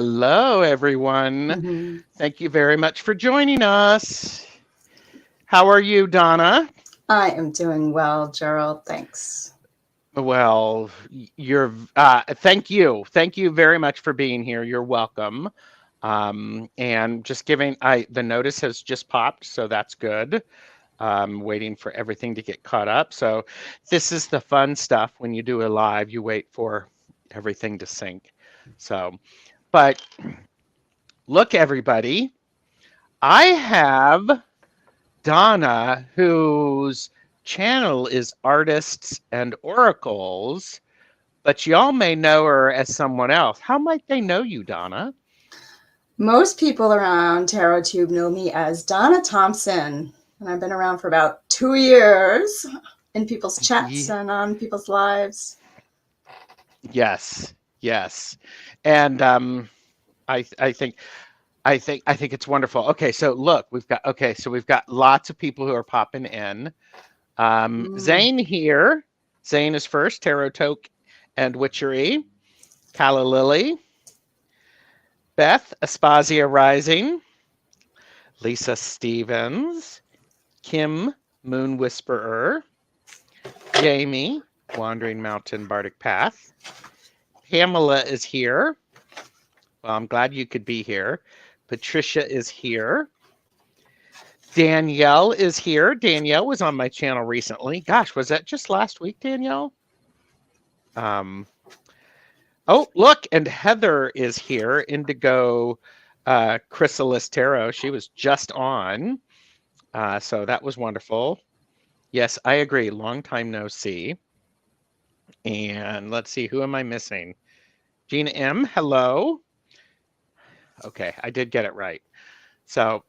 Hello, everyone. Mhm. Thank you very much for joining us. How are you, Donna? I am doing well, Gerald. Thanks. Well, you're. Thank you. Thank you very much for being here. You're welcome. And just giving. The notice has just popped, so that's good. Waiting for everything to get caught up. So, this is the fun stuff when you do a live. You wait for everything to sync. So, but look, everybody. I have Donna, whose channel is Artists and Oracles, but y'all may know her as someone else. How might they know you, Donna? Most people around TarotTube know me as Donna Thompson, and I've been around for about 2 years in people's chats Ye- and on people's lives. yes, yes, and I think I think it's wonderful. Okay, so look, we've got lots of people who are popping in. Mm. Zane here. Zane is first. Tarot Toke and Witchery. Calla Lily. Beth Aspasia Rising. Lisa Stevens. Kim Moon Whisperer. Jamie Wandering Mountain Bardic Path. Pamela is here. Well, I'm glad you could be here. Patricia is here. Danielle is here. Danielle was on my channel recently. Gosh, was that just last week, Danielle? Oh, look, and Heather is here. Indigo Chrysalis Tarot. She was just on. So that was wonderful. Yes, I agree. Long time no see. And let's see, who am I missing? Gina M, hello. Okay, I did get it right. So,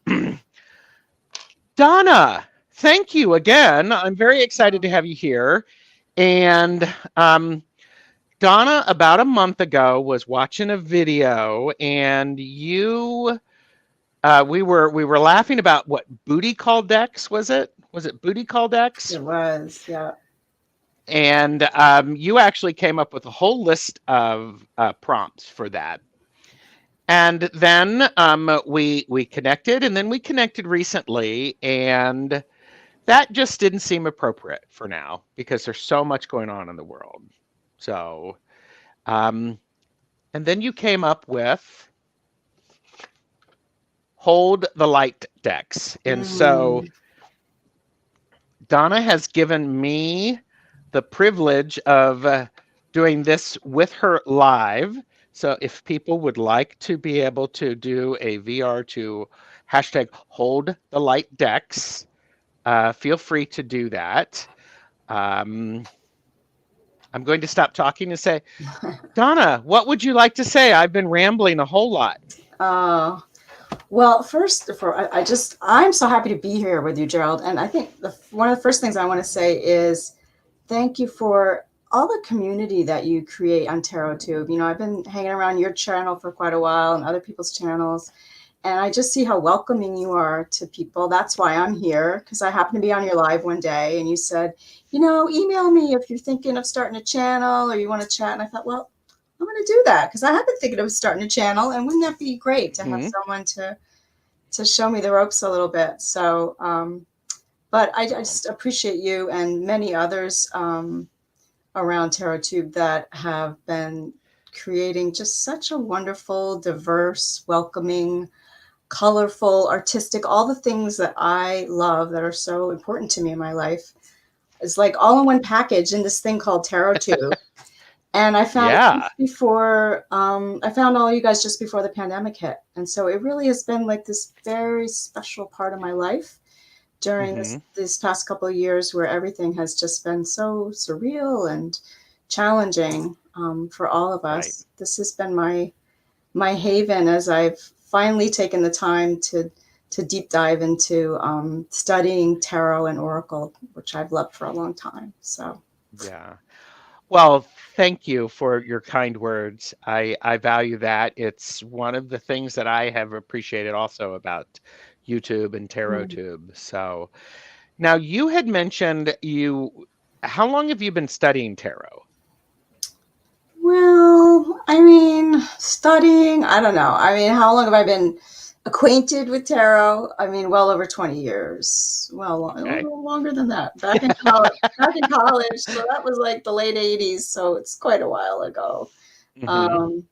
Donna, thank you again. I'm very excited to have you here. And Donna, about a month ago, was watching a video, and we were laughing about what booty call decks was it? Was it booty call decks? It was, yeah. And you actually came up with a whole list of prompts for that. And then we connected, and then we connected recently, and that just didn't seem appropriate for now because there's so much going on in the world. So, and then you came up with hold the light decks, and so Mm. Donna has given me the privilege of doing this with her live. So if people would like to be able to do a VR to hashtag hold the light decks, feel free to do that. Um, I'm going to stop talking and say, Donna, what would you like to say? I've been rambling a whole lot. Oh, well, first, I'm so happy to be here with you, Gerald. And I think one of the first things I want to say is thank you for all the community that you create on TarotTube. You know, I've been hanging around your channel for quite a while and other people's channels, and I just see how welcoming you are to people. That's why I'm here, because I happened to be on your live one day, and you said, email me if you're thinking of starting a channel or you want to chat. And I thought, well, I'm going to do that because I have been thinking of starting a channel, and wouldn't that be great to have Mm-hmm. someone to show me the ropes a little bit? So, but I just appreciate you and many others around TarotTube that have been creating just such a wonderful, diverse, welcoming, colorful, artistic, all the things that I love that are so important to me in my life. It's like all in one package in this thing called TarotTube. And I found it Yeah. just before, I found all you guys just before the pandemic hit. And so it really has been like this very special part of my life during Mm-hmm. this past couple of years where everything has just been so surreal and challenging for all of Right. us. This has been my haven as I've finally taken the time to deep dive into studying tarot and oracle, which I've loved for a long time. So Yeah. Well, thank you for your kind words. I value that. It's one of the things that I have appreciated also about YouTube and mm. TarotTube. So now you had mentioned how long have you been studying tarot? I mean, studying, I don't know. I mean, how long have I been acquainted with tarot? I mean, well over 20 years. Well, a Okay. little longer than that. Back in college, so that was like the late 80s, so it's quite a while ago. Mm-hmm. Um,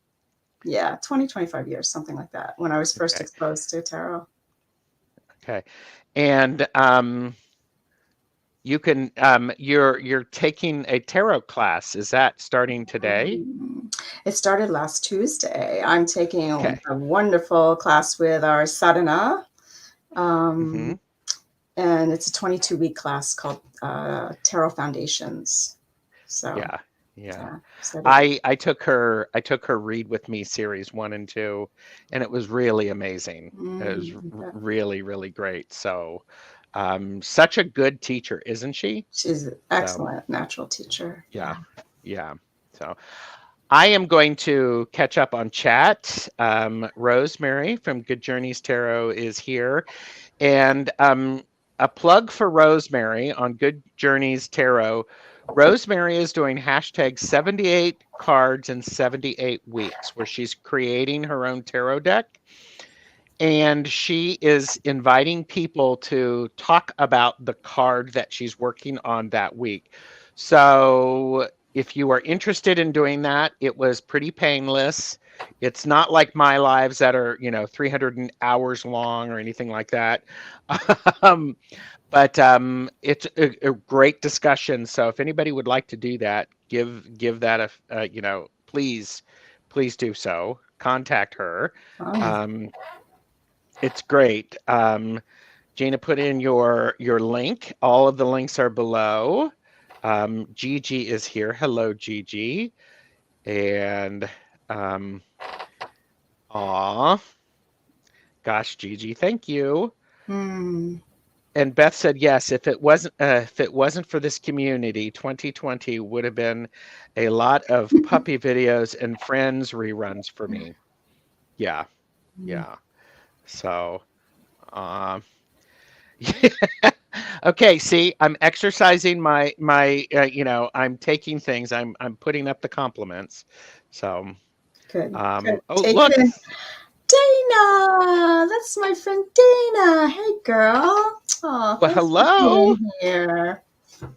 yeah, 20, 25 years, something like that, when I was first Okay. exposed to tarot. Okay. And you can you're taking a tarot class. Is that starting today? It started last Tuesday. I'm taking Okay. a wonderful class with our sadhana. Mm-hmm. Um, and it's a 22-week class called Tarot Foundations. So Yeah. Yeah. yeah, excited. I took her Read with Me series 1 and 2, and it was really amazing. It was Yeah. really, really great. So such a good teacher, isn't she? She's an So excellent natural teacher. yeah. Yeah. Yeah. So I am going to catch up on chat. Rosemary from Good Journeys Tarot is here. And a plug for Rosemary on Good Journeys Tarot. Rosemary is doing hashtag 78 cards in 78 weeks, where she's creating her own tarot deck. And she is inviting people to talk about the card that she's working on that week. So if you are interested in doing that, it was pretty painless. It's not like my lives that are, 300 hours long or anything like that. um, but it's a great discussion. So if anybody would like to do that, give that please do so. Contact her. Oh. Um, it's great. Gina, put in your link. All of the links are below. Gigi is here. Hello, Gigi. And aw, gosh, Gigi, thank you. Hmm. And Beth said yes. If it wasn't for this community, 2020 would have been a lot of puppy videos and Friends reruns for me. Yeah, yeah. So, um, okay, see, I'm exercising I'm taking things. I'm putting up the compliments. So, Good. Good. oh Take look, it in. Dana, that's my friend Dana. Hey, girl. Oh, well, thanks for hello. being here.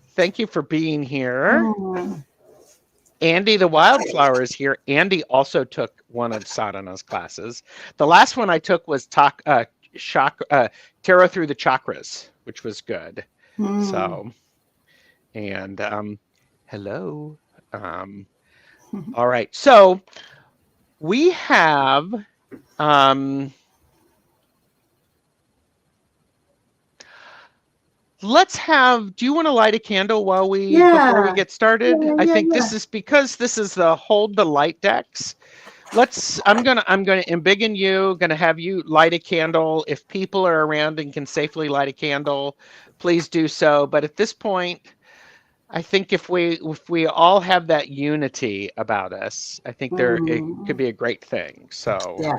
Thank you for being here. Mm. Andy the Wildflower is here. Andy also took one of Sadhana's classes. The last one I took was Tarot Through the Chakras, which was good. Mm. So, and hello. Um, all right. So we have um, do you want to light a candle before we Yeah. get started? Yeah, I yeah, think yeah. this is the Hold the Light decks. I'm gonna embiggen you, gonna have you light a candle. If people are around and can safely light a candle, please do so. But at this point, I think if we all have that unity about us, I think it could Mm. be a great thing. So Yeah.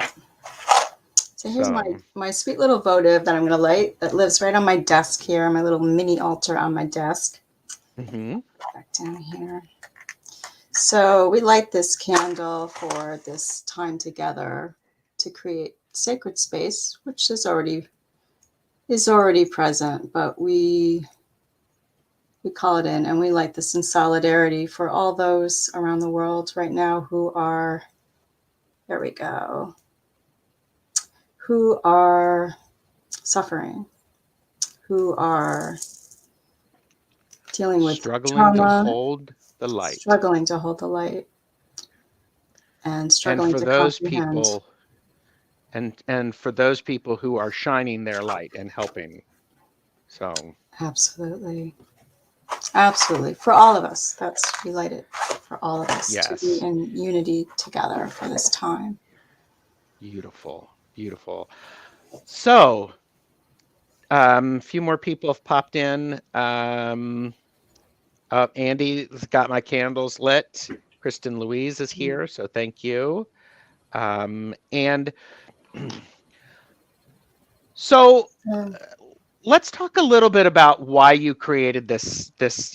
So here's so my sweet little votive that I'm going to light that lives right on my desk here, my little mini altar on my desk. mm-hmm. Back down here. So we light this candle for this time together to create sacred space, which is already present, but we call it in, and we light this in solidarity for all those around the world right now who are, there we go, who are suffering, who are dealing with Struggling to trauma, hold the light. struggling to hold the light, and And struggling for to those comprehend. people and for those people who are shining their light and helping. So Absolutely. Absolutely. For all of us, that's, we light it for all of us to be yes. in unity together for this time. Beautiful. Beautiful. So a few more people have popped in. Andy's got my candles lit. Kristen Louise is here, so thank you. And so Um, let's talk a little bit about why you created this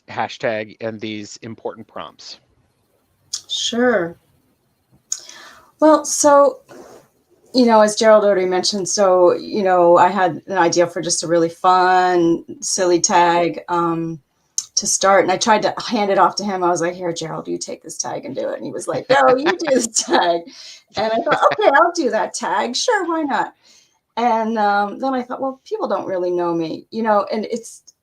hashtag and these important prompts. sure. Well, so, as Gerald already mentioned, so, I had an idea for just a really fun, silly tag to start. And I tried to hand it off to him. I was like, here, Gerald, you take this tag and do it. And he was like, no, you do this tag. And I thought, okay, I'll do that tag. Sure, why not? And then I thought, well, people don't really know me, and it's,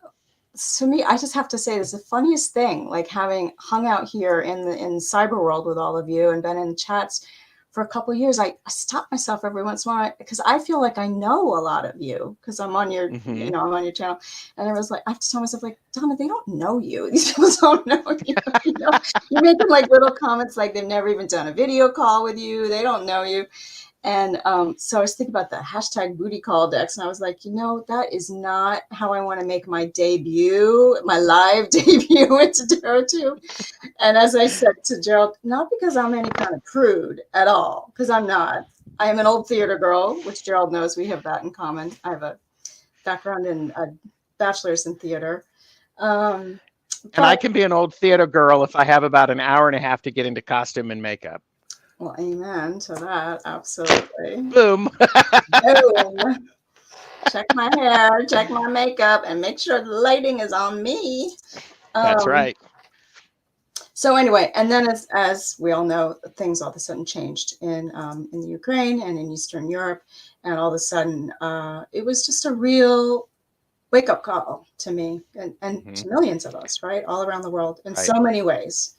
to me, I just have to say, it's the funniest thing, like having hung out here in cyber world with all of you and been in chats for a couple of years. I stop myself every once in a while because I feel like I know a lot of you because I'm on your, Mm-hmm. I'm on your channel. And I was like, I have to tell myself, like, Donna, they don't know you. These people don't know you. You're making like little comments like they've never even done a video call with you. They don't know you. And so I was thinking about the hashtag booty call decks, and I was like, that is not how I want to make my debut, my live debut into Tarot 2. And as I said to Gerald, not because I'm any kind of prude at all, because I'm not. I am an old theater girl, which Gerald knows we have that in common. I have a background in a bachelor's in theater. And I can be an old theater girl if I have about an hour and a half to get into costume and makeup. Well, amen to that. Absolutely. Boom. Boom. Check my hair, check my makeup, and make sure the lighting is on me. That's right. So anyway, and then as we all know, things all of a sudden changed in the Ukraine and in Eastern Europe, and all of a sudden it was just a real wake up call to me and to millions of us, right, all around the world in so many ways.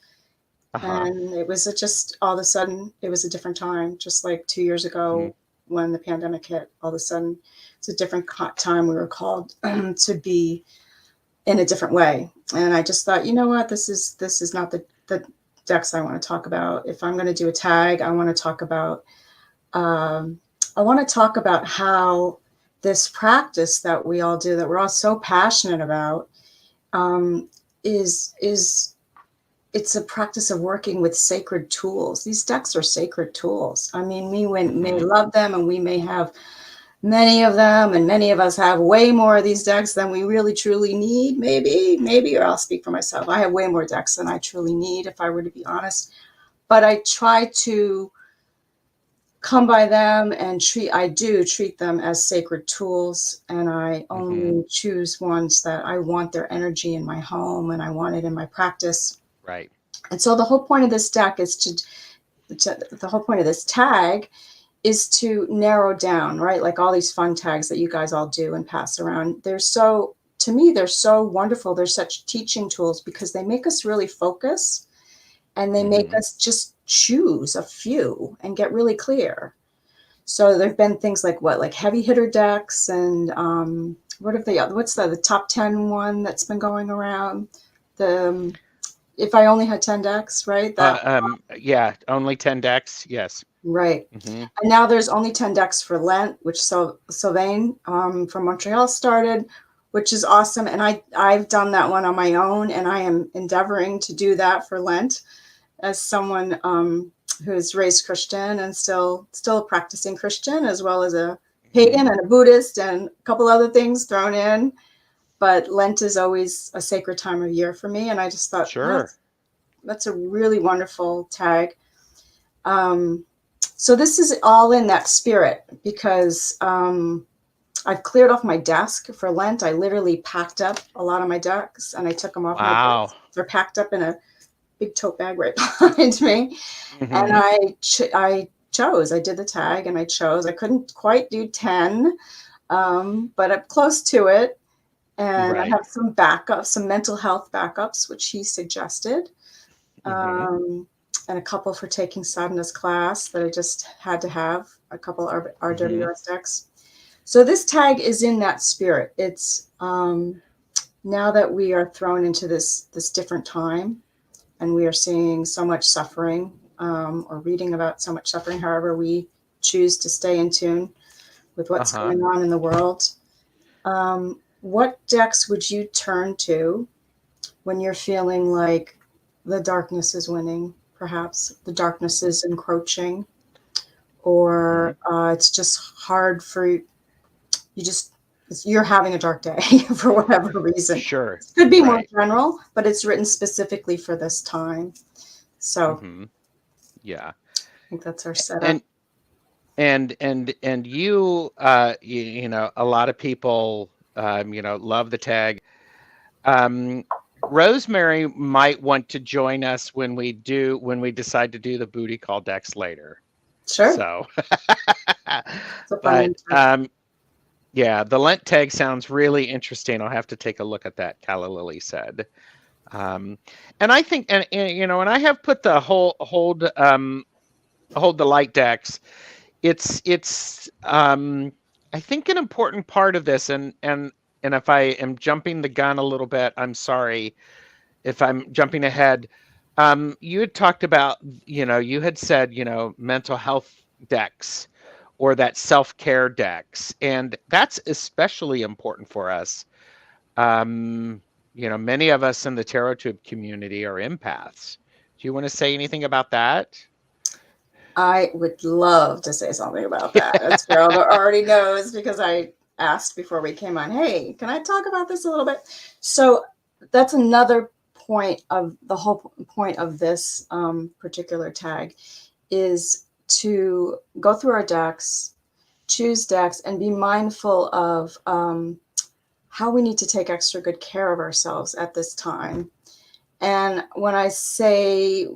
And it was just all of a sudden it was a different time, just like 2 years ago when the pandemic hit. All of a sudden it's a different time. We were called to be in a different way. And I just thought, you know what, this is not the decks I want to talk about. If I'm going to do a tag, I want to talk about how this practice that we all do, that we're all so passionate about, is it's a practice of working with sacred tools. These decks are sacred tools. I mean, we may love them, and we may have many of them, and many of us have way more of these decks than we really truly need. Maybe, or I'll speak for myself. I have way more decks than I truly need, if I were to be honest. But I try to come by them and I do treat them as sacred tools, and I only choose ones that I want their energy in my home and I want it in my practice. Right. And so the whole point of this deck is the whole point of this tag is to narrow down, right? Like all these fun tags that you guys all do and pass around. To me, they're so wonderful. They're such teaching tools because they make us really focus, and they make us just choose a few and get really clear. So there've been things like heavy hitter decks, and what's the top 10 one that's been going around? If I only had 10 decks, right? Yeah, only 10 decks. Yes. Right. And now there's only 10 decks for Lent, which Sylvain from Montreal started, which is awesome. And I've done that one on my own, and I am endeavoring to do that for Lent as someone who is raised Christian and still a practicing Christian, as well as a pagan and a Buddhist and a couple other things thrown in. But Lent is always a sacred time of year for me. And I just thought, sure, that's a really wonderful tag. So this is all in that spirit because I've cleared off my desk for Lent. I literally packed up a lot of my decks and I took them off my desk. They're packed up in a big tote bag right behind me. And I chose. I did the tag and I chose. I couldn't quite do 10, but I'm close to it. And I have some backups, some mental health backups, which he suggested. And a couple for taking Sadhana's class that I just had to have, a couple of RWS decks. So this tag is in that spirit. It's now that we are thrown into this different time, and we are seeing so much suffering, or reading about so much suffering, however we choose to stay in tune with what's going on in the world. What decks would you turn to when you're feeling like the darkness is winning? Perhaps the darkness is encroaching, or it's just hard for you're having a dark day for whatever reason. Sure. It could be more general, but it's written specifically for this time. So yeah. think that's our setup. And you, you know, a lot of people, you know, love the tag. Um, Rosemary might want to join us when we decide to do the booty call decks later. Sure. So, So funny. but yeah, the Lent tag sounds really interesting. I'll have to take a look at that. Calla Lily said, and I think, and you know, and I have put the hold the light decks. It's I think an important part of this, and if I am jumping the gun a little bit, I'm sorry if I'm jumping ahead. You had talked about, you know, you had said, you know, mental health decks or that self-care decks, and that's especially important for us. You know, many of us in the tarot tube community are empaths. Do you want to say anything about that? I would love to say something about that. As Gerald already knows because I asked before we came on, hey, can I talk about this a little bit? So that's another point of the whole point of this particular tag is to go through our decks, choose decks, and be mindful of how we need to take extra good care of ourselves at this time. And when I say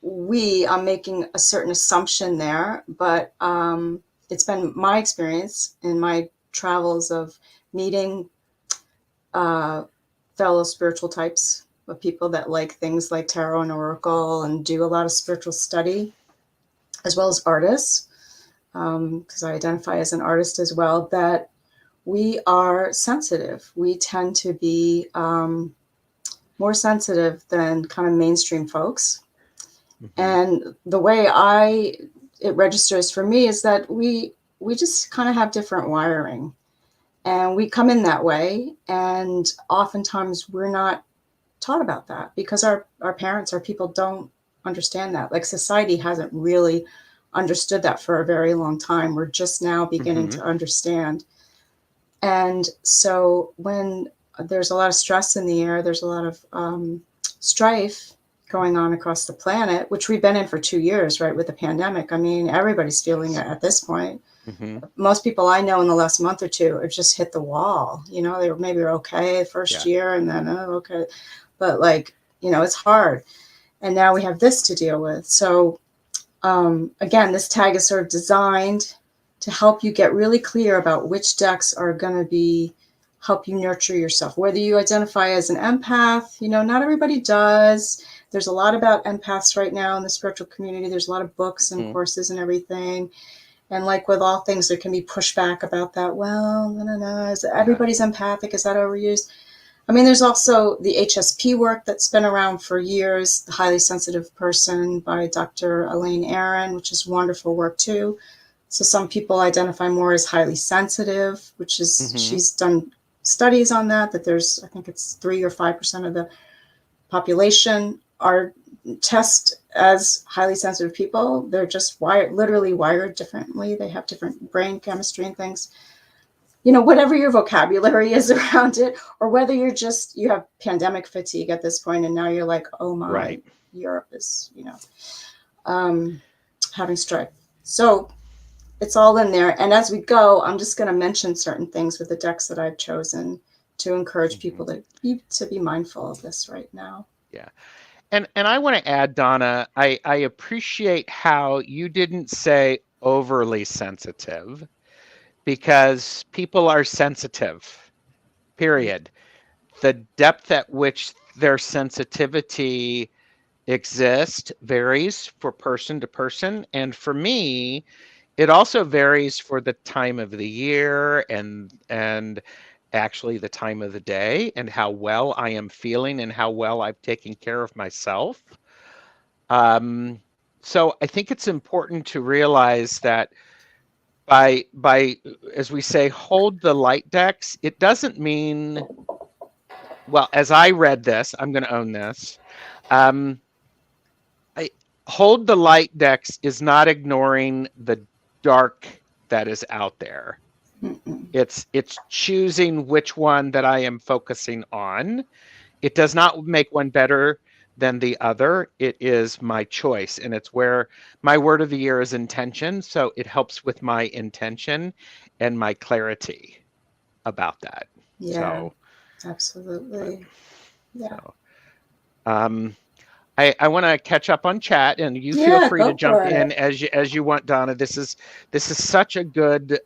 I'm making a certain assumption there, but it's been my experience in my travels of meeting fellow spiritual types of people that like things like tarot and oracle and do a lot of spiritual study, as well as artists, because I identify as an artist as well, that we are sensitive. We tend to be more sensitive than kind of mainstream folks. Mm-hmm. And the way it registers for me is that we just kind of have different wiring, and we come in that way. And oftentimes we're not taught about that because our parents, our people don't understand that. Like society hasn't really understood that for a very long time. We're just now beginning to understand. And so when there's a lot of stress in the air, there's a lot of strife going on across the planet, which we've been in for 2 years, right, with the pandemic. I mean, everybody's feeling it at this point. Mm-hmm. Most people I know in the last month or two have just hit the wall. You know, they maybe were okay first year and then, okay. But like, you know, it's hard. And now we have this to deal with. So again, this tag is sort of designed to help you get really clear about which decks are going to help you nurture yourself. Whether you identify as an empath, you know, not everybody does. There's a lot about empaths right now in the spiritual community. There's a lot of books and courses and everything. And like with all things, there can be pushback about that. Well, no. Is everybody's empathic? Is that overused? I mean, there's also the HSP work that's been around for years, The Highly Sensitive Person by Dr. Elaine Aron, which is wonderful work too. So some people identify more as highly sensitive, which is, she's done studies on that there's, I think it's 3 or 5% of the population are test as highly sensitive people. They're just literally wired differently. They have different brain chemistry and things. You know, whatever your vocabulary is around it, or whether you have pandemic fatigue at this point, and now you're like, oh my, Europe is, you know, having strife. So it's all in there. And as we go, I'm just going to mention certain things with the decks that I've chosen to encourage people to be mindful of this right now. Yeah. And I want to add, Donna, I appreciate how you didn't say overly sensitive, because people are sensitive, period. The depth at which their sensitivity exists varies for person to person. And for me, it also varies for the time of the year and actually the time of the day and how well I am feeling and how well I've taken care of myself. So I think it's important to realize that by as we say, hold the light decks, it doesn't mean, well, as I read this, I'm going to own this. Hold the light decks is not ignoring the dark that is out there. It's choosing which one that I am focusing on. It does not make one better than the other. It is my choice, and it's where my word of the year is intention. So it helps with my intention and my clarity about that. Yeah, So, but, absolutely. Yeah. so, um, I want to catch up on chat, and you feel Yeah, free to go jump for in it. as you want, Donna. This is such a good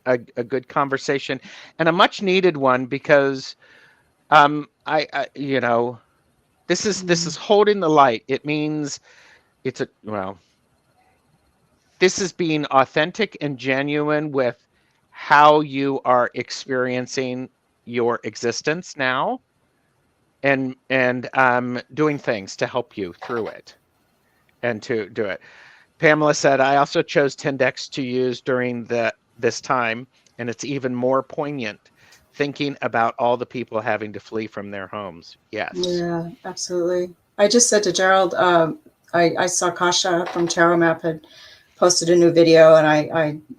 conversation, and a much needed one, because I you know, this Mm, is holding the light. It means it's a well, this is being authentic and genuine with how you are experiencing your existence now, and doing things to help you through it and to do it. Pamela said, I also chose 10 decks to use during this time, and it's even more poignant thinking about all the people having to flee from their homes. Yes. yeah, absolutely. I just said to Gerald, I saw Kasha from Tarot Map had posted a new video, and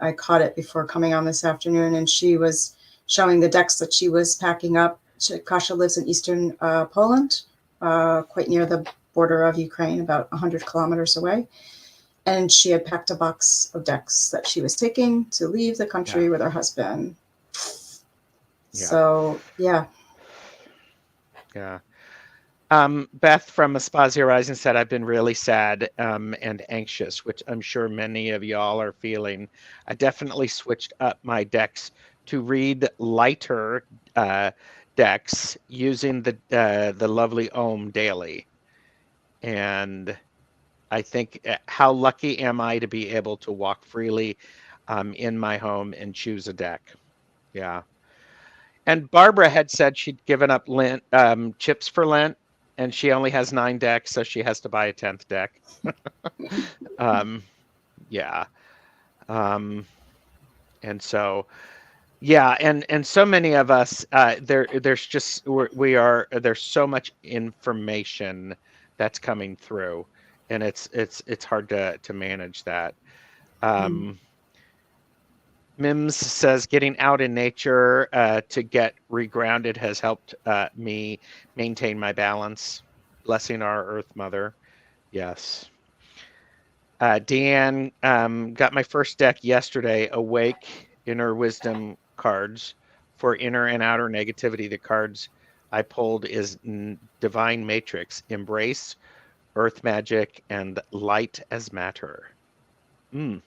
I caught it before coming on this afternoon, and she was showing the decks that she was packing up. Kasha lives in eastern Poland, quite near the border of Ukraine, about 100 kilometers away. And she had packed a box of decks that she was taking to leave the Yeah. country with her husband. Yeah. So, yeah. Yeah. Beth from Aspasia Rising said, I've been really sad and anxious, which I'm sure many of y'all are feeling. I definitely switched up my decks to read lighter decks using the lovely Ohm daily. And I think, how lucky am I to be able to walk freely in my home and choose a deck? Yeah. And Barbara had said she'd given up Lent, chips for Lent, and she only has 9 decks, so she has to buy a 10th deck. um, yeah. Um, and so, yeah, and so many of us, there's just we are there's so much information that's coming through, and it's hard to manage that. Mm. Um, Mims says getting out in nature to get regrounded has helped me maintain my balance. Blessing our Earth Mother. Yes. Deanne got my first deck yesterday. Awake Inner Wisdom cards for inner and outer negativity. The cards I pulled is Divine Matrix, Embrace, Earth Magic, and Light as Matter. Mm.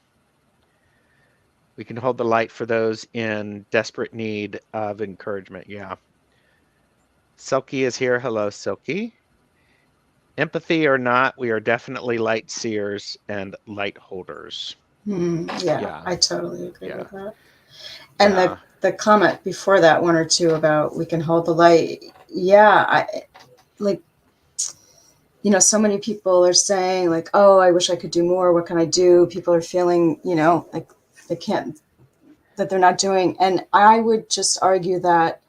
We can hold the light for those in desperate need of encouragement. Yeah. Silky is here. Hello, Silky. Empathy or not, we are definitely light seers and light holders. Yeah, Yeah. I totally agree Yeah. with that. And Yeah. the comment before that, one or two, about we can hold the light. Yeah, like, so many people are saying, like, oh, I wish I could do more. What can I do? People are feeling, like they can't, that they're not doing. And I would just argue that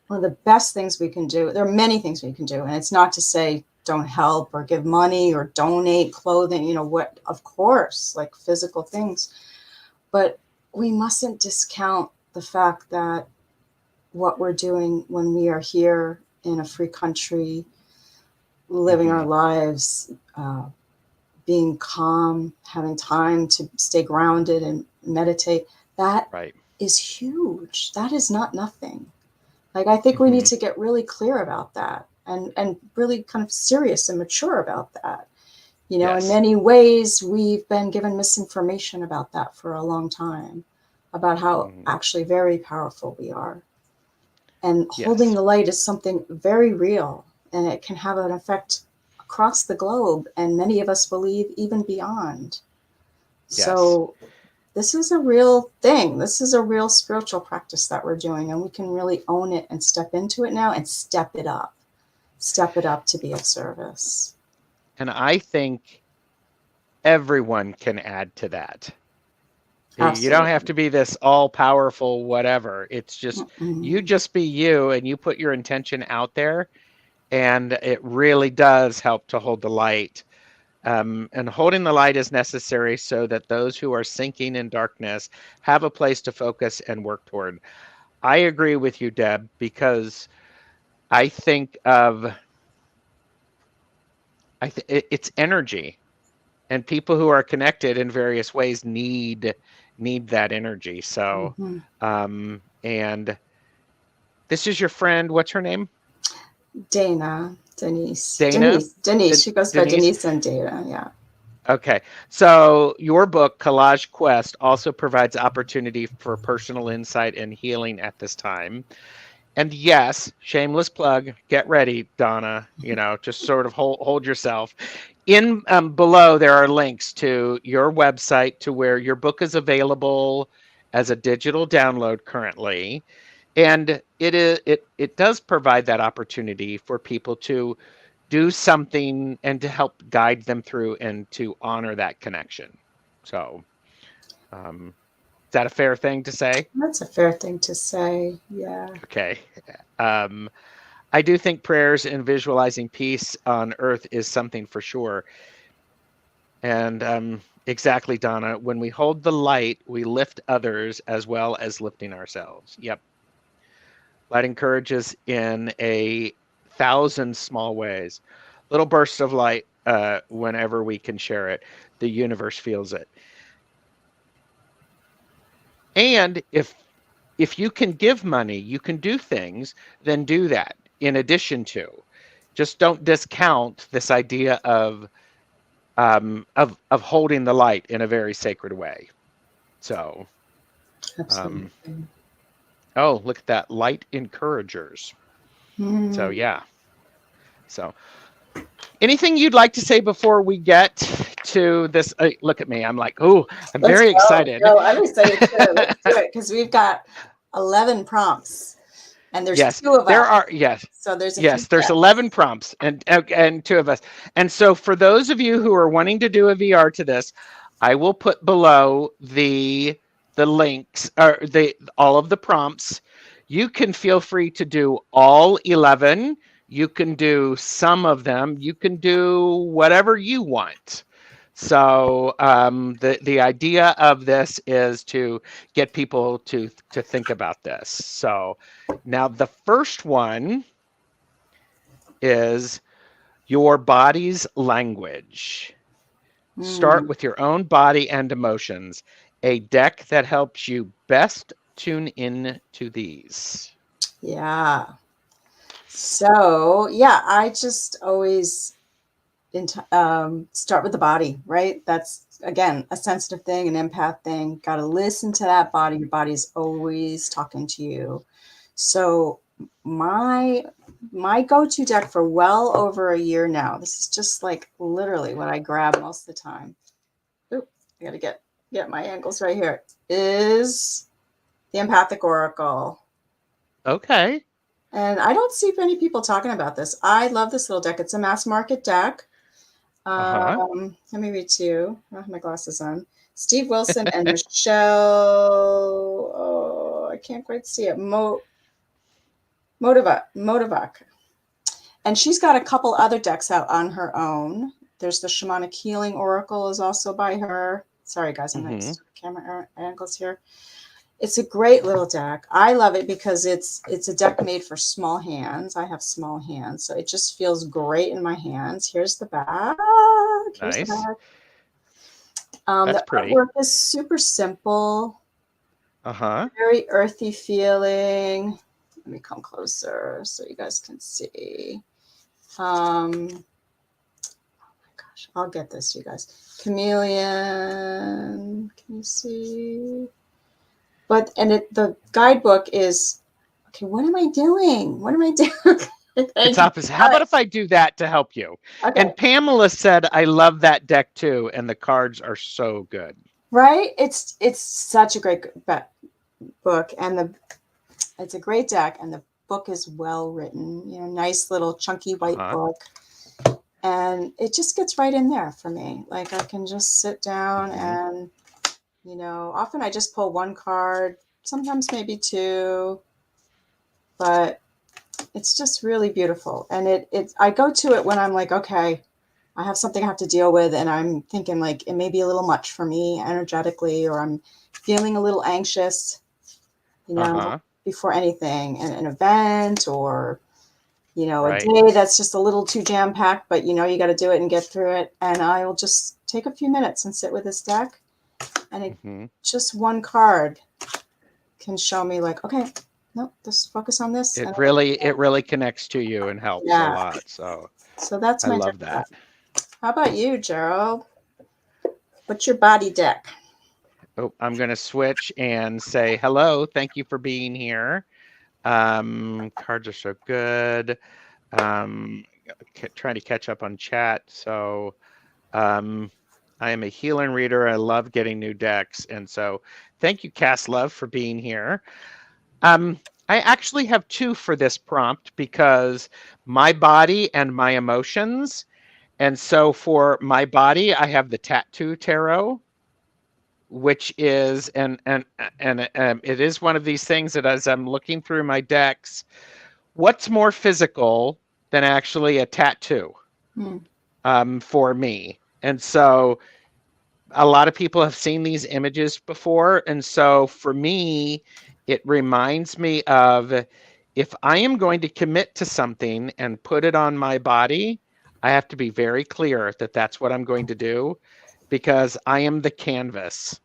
one of the best things we can do, there are many things we can do. And it's not to say don't help or give money or donate clothing, what, of course, like physical things. But we mustn't discount the fact that what we're doing when we are here in a free country, living our Mm-hmm. lives, being calm, having time to stay grounded and meditate, that Right. is huge. That is not nothing. Like, I think we need Mm-hmm. to get really clear about that, and really kind of serious and mature about that. In Yes. many ways, we've been given misinformation about that for a long time, about how Mm-hmm. actually very powerful we are. And holding Yes. the light is something very real, and it can have an effect across the globe, and many of us believe even beyond. Yes. So, this is a real thing. This is a real spiritual practice that we're doing, and we can really own it and step into it now and step it up. Step it up to be of service. And I think everyone can add to that. You don't have Absolutely. to be this all powerful whatever. It's just you Mm-mm. just be you, and you put your intention out there, and it really does help to hold the light. And holding the light is necessary so that those who are sinking in darkness have a place to focus and work toward. I agree with you, Deb, because I think of It's energy, and people who are connected in various ways need that energy. So, Mhm. and this is your friend. What's her name? Dana, Denise, Dana? Denise, Denise. She goes by Denise? Denise and Dana. Yeah. Okay. So your book, Collage Quest, also provides opportunity for personal insight and healing at this time. And yes, shameless plug, get ready, Donna. Just sort of hold yourself. In below, there are links to your website to where your book is available as a digital download currently. And it does provide that opportunity for people to do something and to help guide them through and to honor that connection. So, is that a fair thing to say? That's a fair thing to say. Yeah. Okay. Um, I do think prayers and visualizing peace on earth is something for sure. And exactly, Donna, when we hold the light, we lift others as well as lifting ourselves. Yep. Light encourages in 1,000 small ways. Little bursts of light whenever we can share it. The universe feels it. And if you can give money, you can do things, then do that in addition to. Just don't discount this idea of holding the light in a very sacred way. So, um, Absolutely. oh, look at that, light encouragers. So Mm. yeah. So anything you'd like to say before we get to this? Look at me. I'm like, oh, I'm Let's very go. excited. Go. I'm excited too. Let's do it because we've got 11 prompts and there's Yes, two of there us. are. Yes, So there's a few yes. There's 11 steps. prompts and two of us. And so for those of you who are wanting to do a VR to this, I will put below the links or the all of the prompts. You can feel free to do all 11. You can do some of them. You can do whatever you want. So the idea of this is to get people to think about this. So now the first one is your body's language. Start Mm. with your own body and emotions. A deck that helps you best tune in to these. Yeah. So, yeah, I just always start with the body, right? That's, again, a sensitive thing, an empath thing. Got to listen to that body. Your body's always talking to you. So, my my go-to deck for well over a year now, this is just like literally what I grab most of the time. Oop, I got to get my angles right here. Is the Empathic Oracle. Okay. And I don't see many people talking about this. I love this little deck. It's a mass market deck. Uh-huh. Let me read to you. I don't have my glasses on. Steve Wilson and Michelle. Oh, I can't quite see it. Motivac. And she's got a couple other decks out on her own. There's the Shamanic Healing Oracle is also by her. Sorry, guys, I'm not used to the camera angles here. It's a great little deck. I love it because it's a deck made for small hands. I have small hands, so it just feels great in my hands. Here's the back. Here's the Nice. back. That's The pretty. artwork is super simple, Uh-huh. very earthy feeling. Let me come closer so you guys can see. Oh my gosh, I'll get this, you guys. Chameleon, can you see? But the guidebook is okay. What am I doing? What am I doing? It's Thank you. opposite. How about if I do that to help you? Okay, And Pamela said, I love that deck too, and the cards are so good. right? It's such a great book, and it's a great deck, and the book is well written. You know, nice little chunky white Uh-huh. book, and it just gets right in there for me. Like I can just sit down Mm-hmm. and often I just pull one card, sometimes maybe two, but it's just really beautiful. And I go to it when I'm like, okay, I have something I have to deal with, and I'm thinking like it may be a little much for me energetically, or I'm feeling a little anxious, Uh-huh. before anything, an event or, a Right. day that's just a little too jam-packed, but you got to do it and get through it. And I will just take a few minutes and sit with this deck. And just one card can show me like, okay, no, just focus on this. It really connects to you and helps a lot. So that's I my love deck. that. How about you, Gerald? What's your body deck? Oh, I'm going to switch and say hello. Thank you for being here. Cards are so good. Trying to catch up on chat. So I am a healer and reader. I love getting new decks. And so thank you, Cass Love, for being here. I actually have two for this prompt because my body and my emotions. And so for my body, I have the Tattoo Tarot, which is and it is one of these things that as I'm looking through my decks, what's more physical than actually a tattoo for me? And so a lot of people have seen these images before. And so for me, it reminds me of if I am going to commit to something and put it on my body, I have to be very clear that that's what I'm going to do because I am the canvas.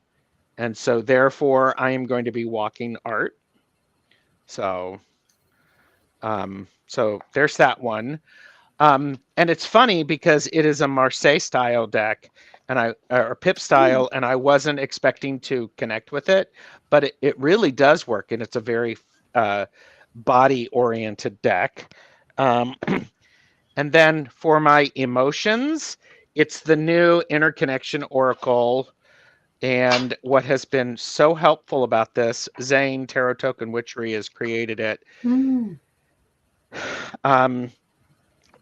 And so therefore I am going to be walking art. So, so there's that one. And it's funny because it is a Marseille style deck and or Pip style, and I wasn't expecting to connect with it, but it really does work. And it's a very body oriented deck. And then for my emotions, it's the new Interconnection Oracle. And what has been so helpful about this, Zane Tarot Token Witchery has created it.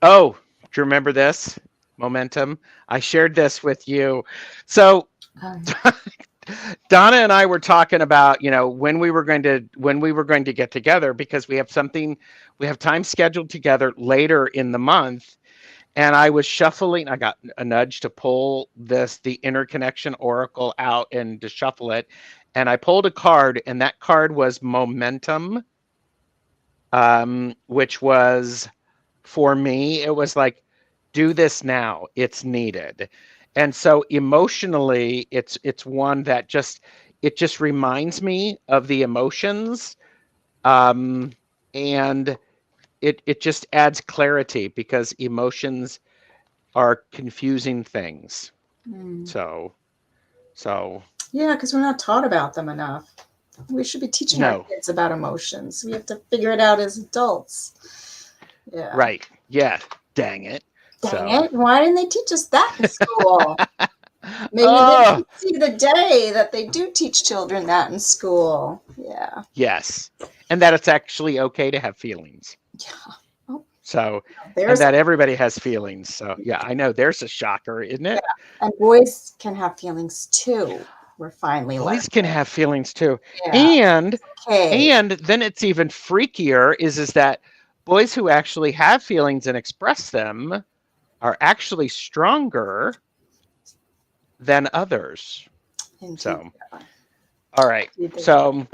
Oh, do you remember this? Momentum. I shared this with you. So Donna and I were talking about, when we were going to get together because we have time scheduled together later in the month. And I was shuffling. I got a nudge to pull the Interconnection Oracle out and to shuffle it. And I pulled a card, and that card was Momentum, which was, for me, it was like, do this now. It's needed. And so emotionally, it's one that just reminds me of the emotions. And it just adds clarity because emotions are confusing things. So yeah, because we're not taught about them enough. We should be teaching our kids about emotions. We have to figure it out as adults. Yeah. Right. Yeah. Dang it. Dang it. Why didn't they teach us that in school? Maybe they didn't see the day that they do teach children that in school. Yeah. Yes. And that it's actually okay to have feelings. Yeah. So, and that everybody has feelings. So, yeah, I know there's a shocker, isn't it? Yeah. And boys can have feelings too. We're finally boys can have feelings too. Yeah. And then it's even freakier is that boys who actually have feelings and express them are actually stronger than others. Indeed. So, all right. So,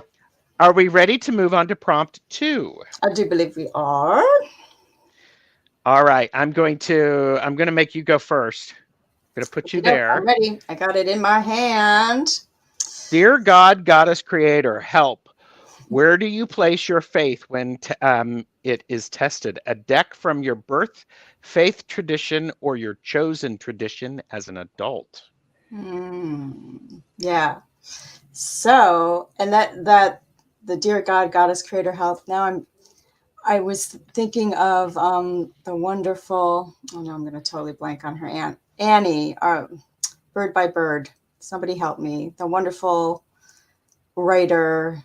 are we ready to move on to prompt 2? I do believe we are. All right. I'm going to make you go first. I'm going to put you there. I'm ready. I got it in my hand. Dear God, Goddess, Creator, help. Where do you place your faith when it is tested? A deck from your birth, faith tradition, or your chosen tradition as an adult? Yeah. So, and that the Dear God, Goddess, Creator, help. Now I was thinking of the wonderful. Oh no, I'm going to totally blank on her aunt Annie. Bird by Bird. Somebody help me. The wonderful writer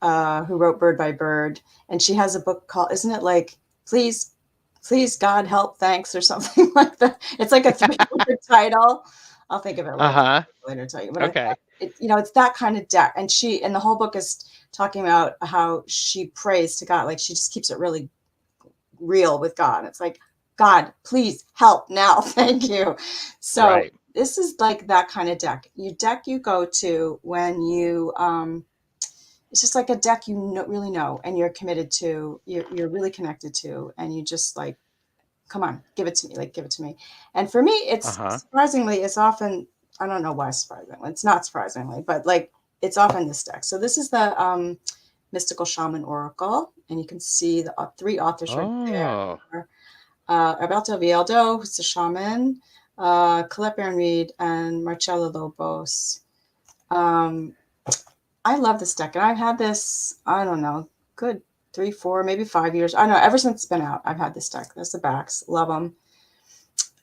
who wrote Bird by Bird. And she has a book called, isn't it like, Please God help, thanks, or something like that. It's like a 3-word title. I'll think of it later. Tell you. But okay. It's that kind of deck. And the whole book is talking about how she prays to God. Like she just keeps it really real with God. It's like, God, please help now. Thank you. So this is like that kind of deck. You go to when you it's just like a deck you know, really know, and you're committed to, you're really connected to, and you just like, come on, give it to me, like give it to me. And for me, it's Uh-huh. surprisingly, it's often, I don't know why surprisingly, it's not surprisingly, but like it's often this deck. So this is the Mystical Shaman Oracle, and you can see the three authors right Oh. there. Alberto Villoldo, who's the shaman, Colette Baron Reed, and Marcella Lobos. Um, I love this deck, and I've had this, I don't know, good 3, 4, maybe 5 years. I don't know, ever since it's been out, I've had this deck. There's the backs, love them.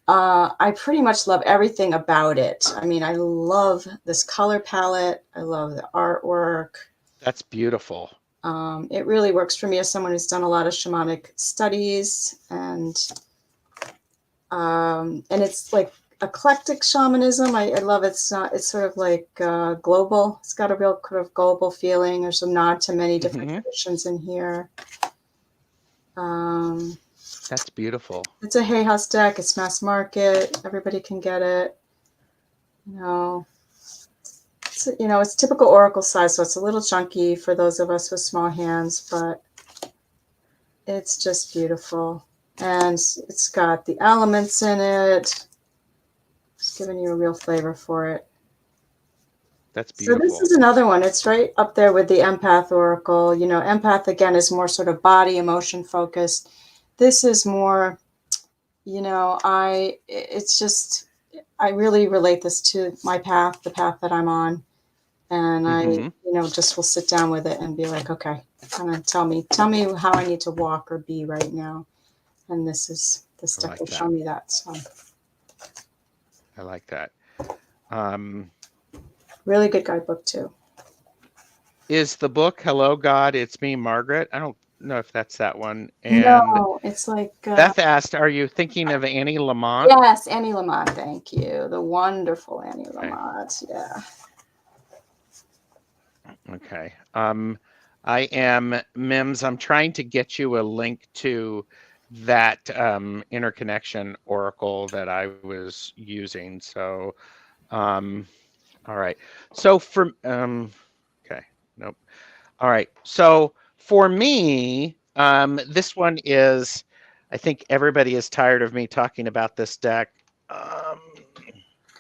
I pretty much love everything about it. I mean, I love this color palette. I love the artwork. That's beautiful. It really works for me as someone who's done a lot of shamanic studies, and it's like eclectic shamanism. I love it. It's sort of like global. It's got a real kind of global feeling. There's a nod to many different traditions in here. That's beautiful. It's a Hay House deck. It's mass market. Everybody can get it. It's typical oracle size, so it's a little chunky for those of us with small hands, but it's just beautiful. And it's got the elements in it. Just giving you a real flavor for it. That's beautiful. So this is another one. It's right up there with the Empath Oracle. Empath, again, is more sort of body emotion focused. This is more, I really relate this to my path, the path that I'm on. And I, just will sit down with it and be like, okay, kind of tell me how I need to walk or be right now. And this deck will show me that. So I like that. Really good guidebook too. Is the book Hello God, It's Me, Margaret? I don't know if that's that one. And no, it's like Beth asked, are you thinking of Annie Lamott? Yes, Annie Lamott, thank you. The wonderful Annie Lamott. Yeah. Okay. I am Mims. I'm trying to get you a link to that interconnection oracle that I was using. So, all right. So for okay, nope. All right. So for me, this one is, I think everybody is tired of me talking about this deck,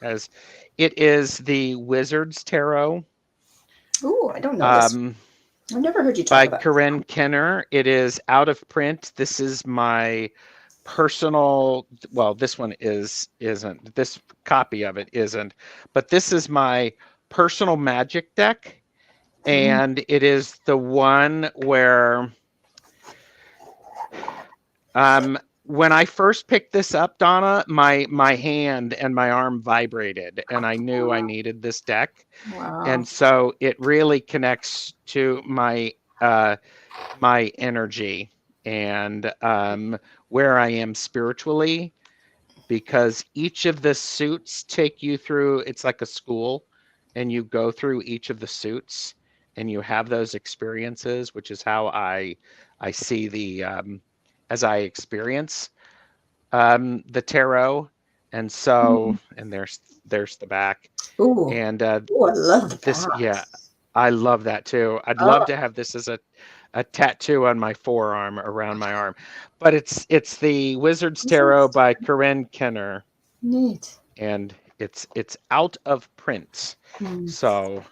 as it is the Wizard's Tarot. Ooh, I don't know this. I've never heard you talk about by Corinne Kenner. It is out of print. This is my personal, well, this one isn't. This copy of it isn't, but this is my personal magic deck. And it is the one where when I first picked this up, Donna, my hand and my arm vibrated, and I knew I needed this deck. Wow. And so it really connects to my my energy and where I am spiritually, because each of the suits take you through, it's like a school, and you go through each of the suits and you have those experiences, which is how I see the as I experience the tarot. And so, and there's the back. Ooh. And Ooh, I love this, that. yeah, I love that too. I'd love to have this as a tattoo on my forearm, around my arm. But it's the Wizard's Tarot by Corinne Kenner. Neat. And it's out of print. So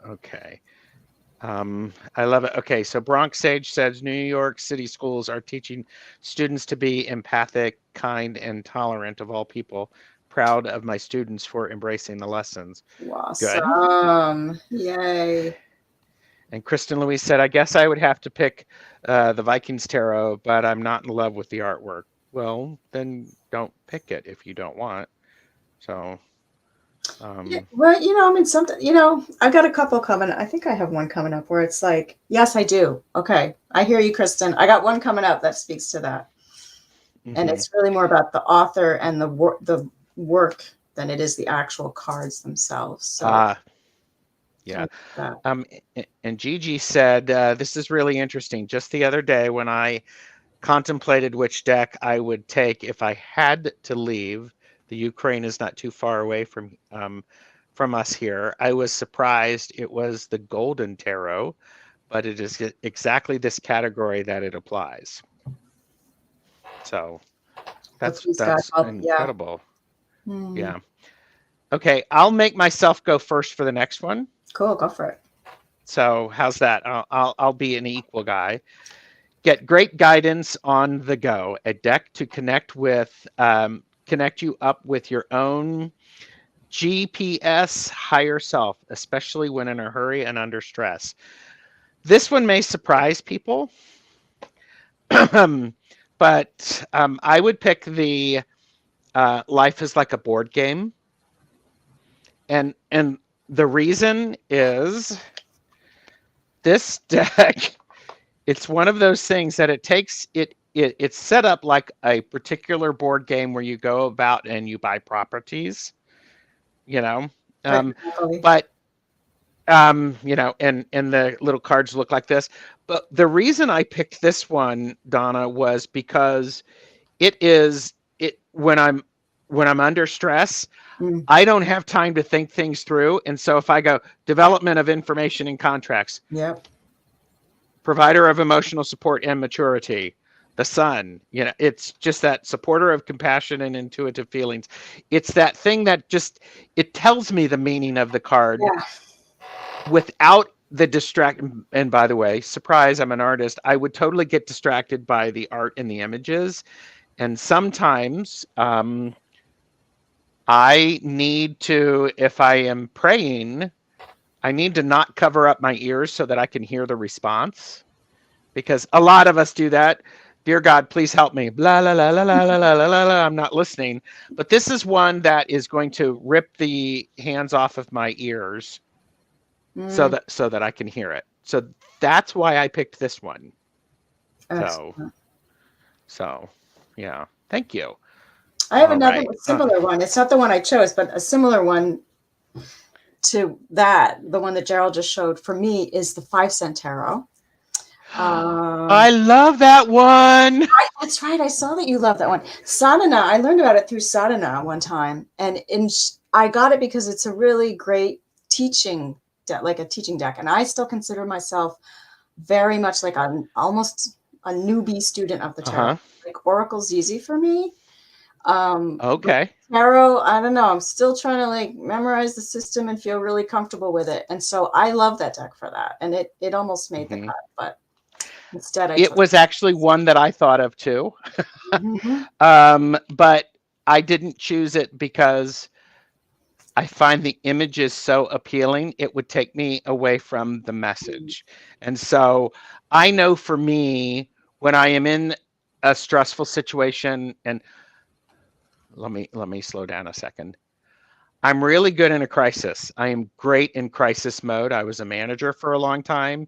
okay. I love it. Okay, so Bronx Sage says New York City schools are teaching students to be empathic, kind, and tolerant of all people. Proud of my students for embracing the lessons. Awesome. Good. Yay. And Kristen Louise said, I guess I would have to pick the Vikings Tarot, but I'm not in love with the artwork. Well, then don't pick it if you don't want. So yeah, well, I mean, I've got a couple coming. I think I have one coming up where it's like, yes, I do. Okay, I hear you, Kristen. I got one coming up that speaks to that, and it's really more about the author and the work than it is the actual cards themselves. So, yeah. And Gigi said, this is really interesting. Just the other day, when I contemplated which deck I would take if I had to leave, the Ukraine is not too far away from from us here. I was surprised it was the Golden Tarot, but it is exactly this category that it applies. So that's incredible. Yeah. Okay, I'll make myself go first for the next one. Cool, go for it. So how's that? I'll be an equal guy. Get great guidance on the go. A deck to connect you up with your own GPS higher self, especially when in a hurry and under stress. This one may surprise people, but I would pick the Life is Like a Board Game. And the reason is this deck, it's one of those things that it's set up like a particular board game where you go about and you buy properties, you know, but you know, and the little cards look like this. But the reason I picked this one, Donna, was because when I'm under stress, I don't have time to think things through. And so if I go development of information and contracts, provider of emotional support and maturity, the Sun, you know, it's just that supporter of compassion and intuitive feelings. It's that thing that it tells me the meaning of the card without the distract. And by the way, surprise, I'm an artist. I would totally get distracted by the art and the images. And sometimes I need to, if I am praying, I need to not cover up my ears so that I can hear the response, because a lot of us do that. Dear God, please help me. Blah, la, la, la, la, la, la, la, la. I'm not listening. But this is one that is going to rip the hands off of my ears so that I can hear it. So that's why I picked this one. So yeah. Thank you. I have another similar one. It's not the one I chose, but a similar one to that. The one that Gerald just showed for me is the 5-cent tarot. I love that one. That's right. I saw that you love that one. Sadhana. I learned about it through Sadhana one time, and I got it because it's a really great teaching deck, like a teaching deck. And I still consider myself very much like almost a newbie student of the tarot. Like Oracle's easy for me. Okay. Tarot, I don't know. I'm still trying to like memorize the system and feel really comfortable with it. And so I love that deck for that. And it almost made the cut, but instead it was actually one that I thought of too. But I didn't choose it because I find the images so appealing. It would take me away from the message. And so I know for me, when I am in a stressful situation, and let me slow down a second. I'm really good in a crisis. I am great in crisis mode. I was a manager for a long time.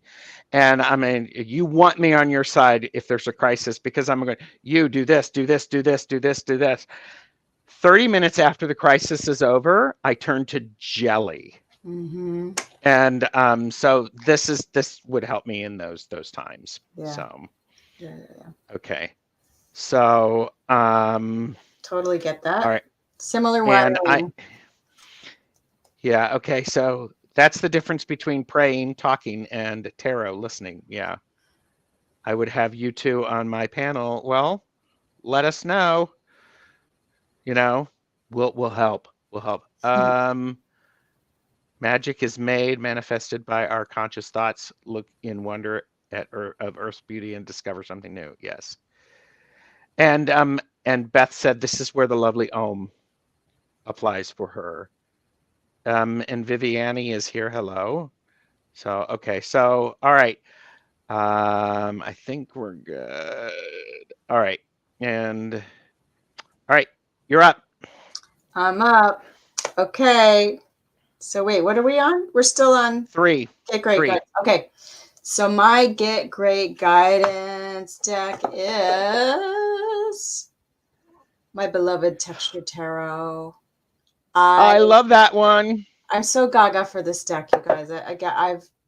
And I mean, you want me on your side if there's a crisis, because I'm going, you do this, do this, do this, do this, do this. 30 minutes after the crisis is over, I turn to jelly. And so this would help me in those times. So okay. So totally get that. All right. Similar one. Yeah. Okay. So that's the difference between praying, talking, and tarot listening. Yeah. I would have you two on my panel. Well, let us know. You know, we'll help. We'll help. Magic is manifested by our conscious thoughts. Look in wonder of Earth's beauty and discover something new. Yes. And Beth said this is where the lovely Om applies for her. And Viviani is here. Hello. So okay. So all right. I think we're good. All right. And all right, you're up. I'm up. Okay. So wait, what are we on? We're still on 3. Get Great Guidance. Okay. So my Get Great Guidance deck is my beloved Texture Tarot. I love that one. I'm so gaga for this deck, you guys.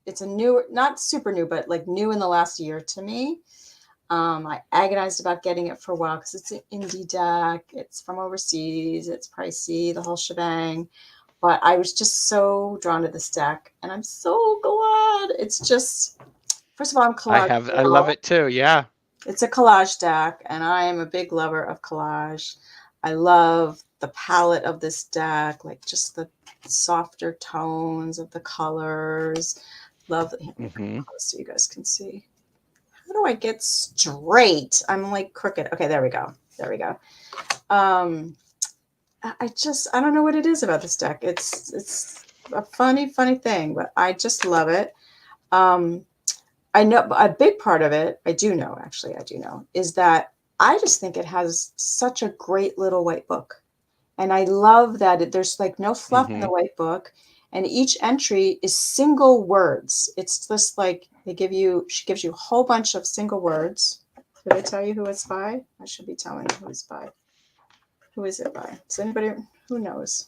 It's a new, not super new, but like new in the last year to me. I agonized about getting it for a while because it's an indie deck. It's from overseas. It's pricey, the whole shebang. but I was just so drawn to this deck, and I'm so glad. It's just, first of all, I'm collage. I love it too. Yeah. It's a collage deck, and I am a big lover of collage. I love the palette of this deck, like just the softer tones of the colors. Love it. So you guys can see. How do I get straight? I'm like crooked. Okay, there we go. There we go. I don't know what it is about this deck. It's a funny thing, but I just love it. I know a big part of it, I do know, is that I just think it has such a great little white book. And I love that there's like no fluff in the white book. And each entry is single words. It's just like she gives you a whole bunch of single words. Did I tell you who it's by? I should be telling you who it's by. Who is it by? Does anybody, who knows?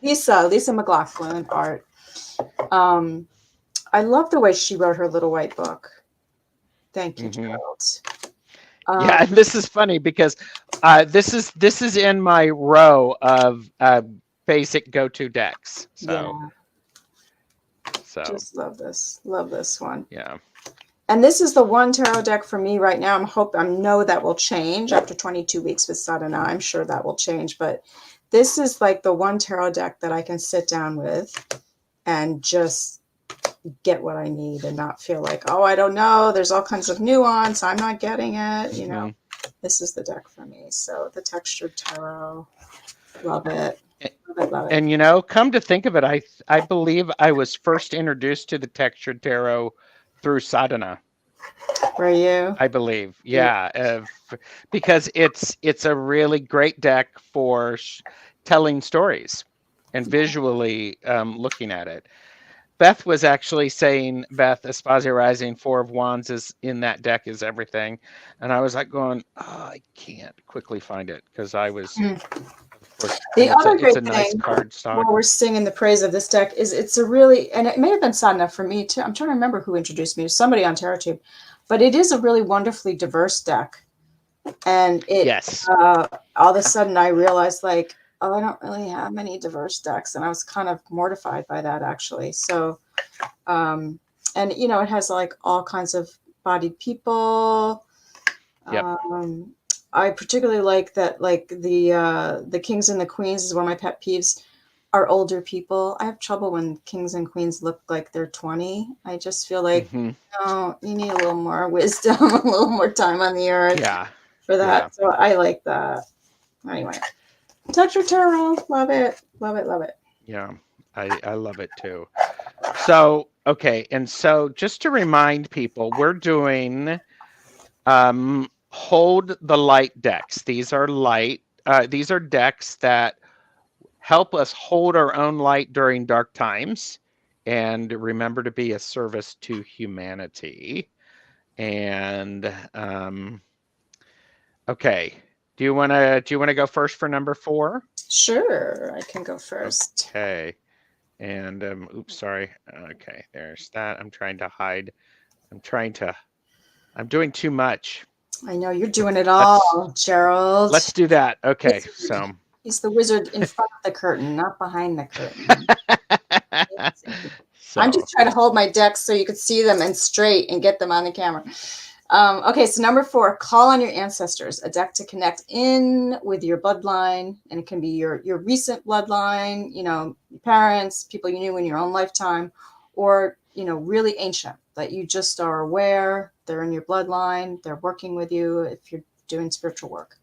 Lisa McLaughlin art. I love the way she wrote her little white book. Thank you, Gerald. Yeah, and this is funny because this is in my row of basic go-to decks. So, just love this. Love this one. Yeah. And this is the one tarot deck for me right now. I know that will change after 22 weeks with Sadhana. I'm sure that will change, but this is like the one tarot deck that I can sit down with and just get what I need and not feel like, oh, I don't know, there's all kinds of nuance, I'm not getting it, you know. This is the deck for me. So the textured tarot, love it. Love it. And you know, come to think of it, I believe I was first introduced to the textured tarot through Sadhana. Were you? I believe, yeah, because it's a really great deck for telling stories and visually looking at it. Beth was actually saying, Beth Espazio Rising, 4 of Wands is in that deck is everything. And I was like going, oh, I can't quickly find it because I was, of course, the other great it's a nice thing card stock. While we're singing the praise of this deck is it's a really, and it may have been Sadhana for me too. I'm trying to remember who introduced me to somebody on TarotTube, but it is a really wonderfully diverse deck. And it, all of a sudden I realized like, oh, I don't really have many diverse decks. And I was kind of mortified by that actually. So, and you know, it has like all kinds of bodied people. I particularly like that, like the kings and the queens is one of my pet peeves, are older people. I have trouble when kings and queens look like they're 20. I just feel like, no, you need a little more wisdom, a little more time on the earth for that. Yeah. So I like that. Anyway, texture tarot, love it, love it, love it. Yeah, I love it too. So, okay, and so just to remind people, we're doing Hold the Light decks. These are these are decks that help us hold our own light during dark times and remember to be a service to humanity. And okay, do you want to go first for number 4? Sure, I can go first. Okay. And oops, sorry. Okay, there's that. I'm trying to hide. I'm doing too much. I know you're doing it all, Gerald. Let's do that. Okay, so he's the wizard in front of the curtain, not behind the curtain. I'm just trying to hold my decks so you could see them and straight and get them on the camera. Okay, so number 4, call on your ancestors, a deck to connect in with your bloodline, and it can be your recent bloodline, you know, your parents, people you knew in your own lifetime, or, you know, really ancient that you just are aware they're in your bloodline, they're working with you if you're doing spiritual work.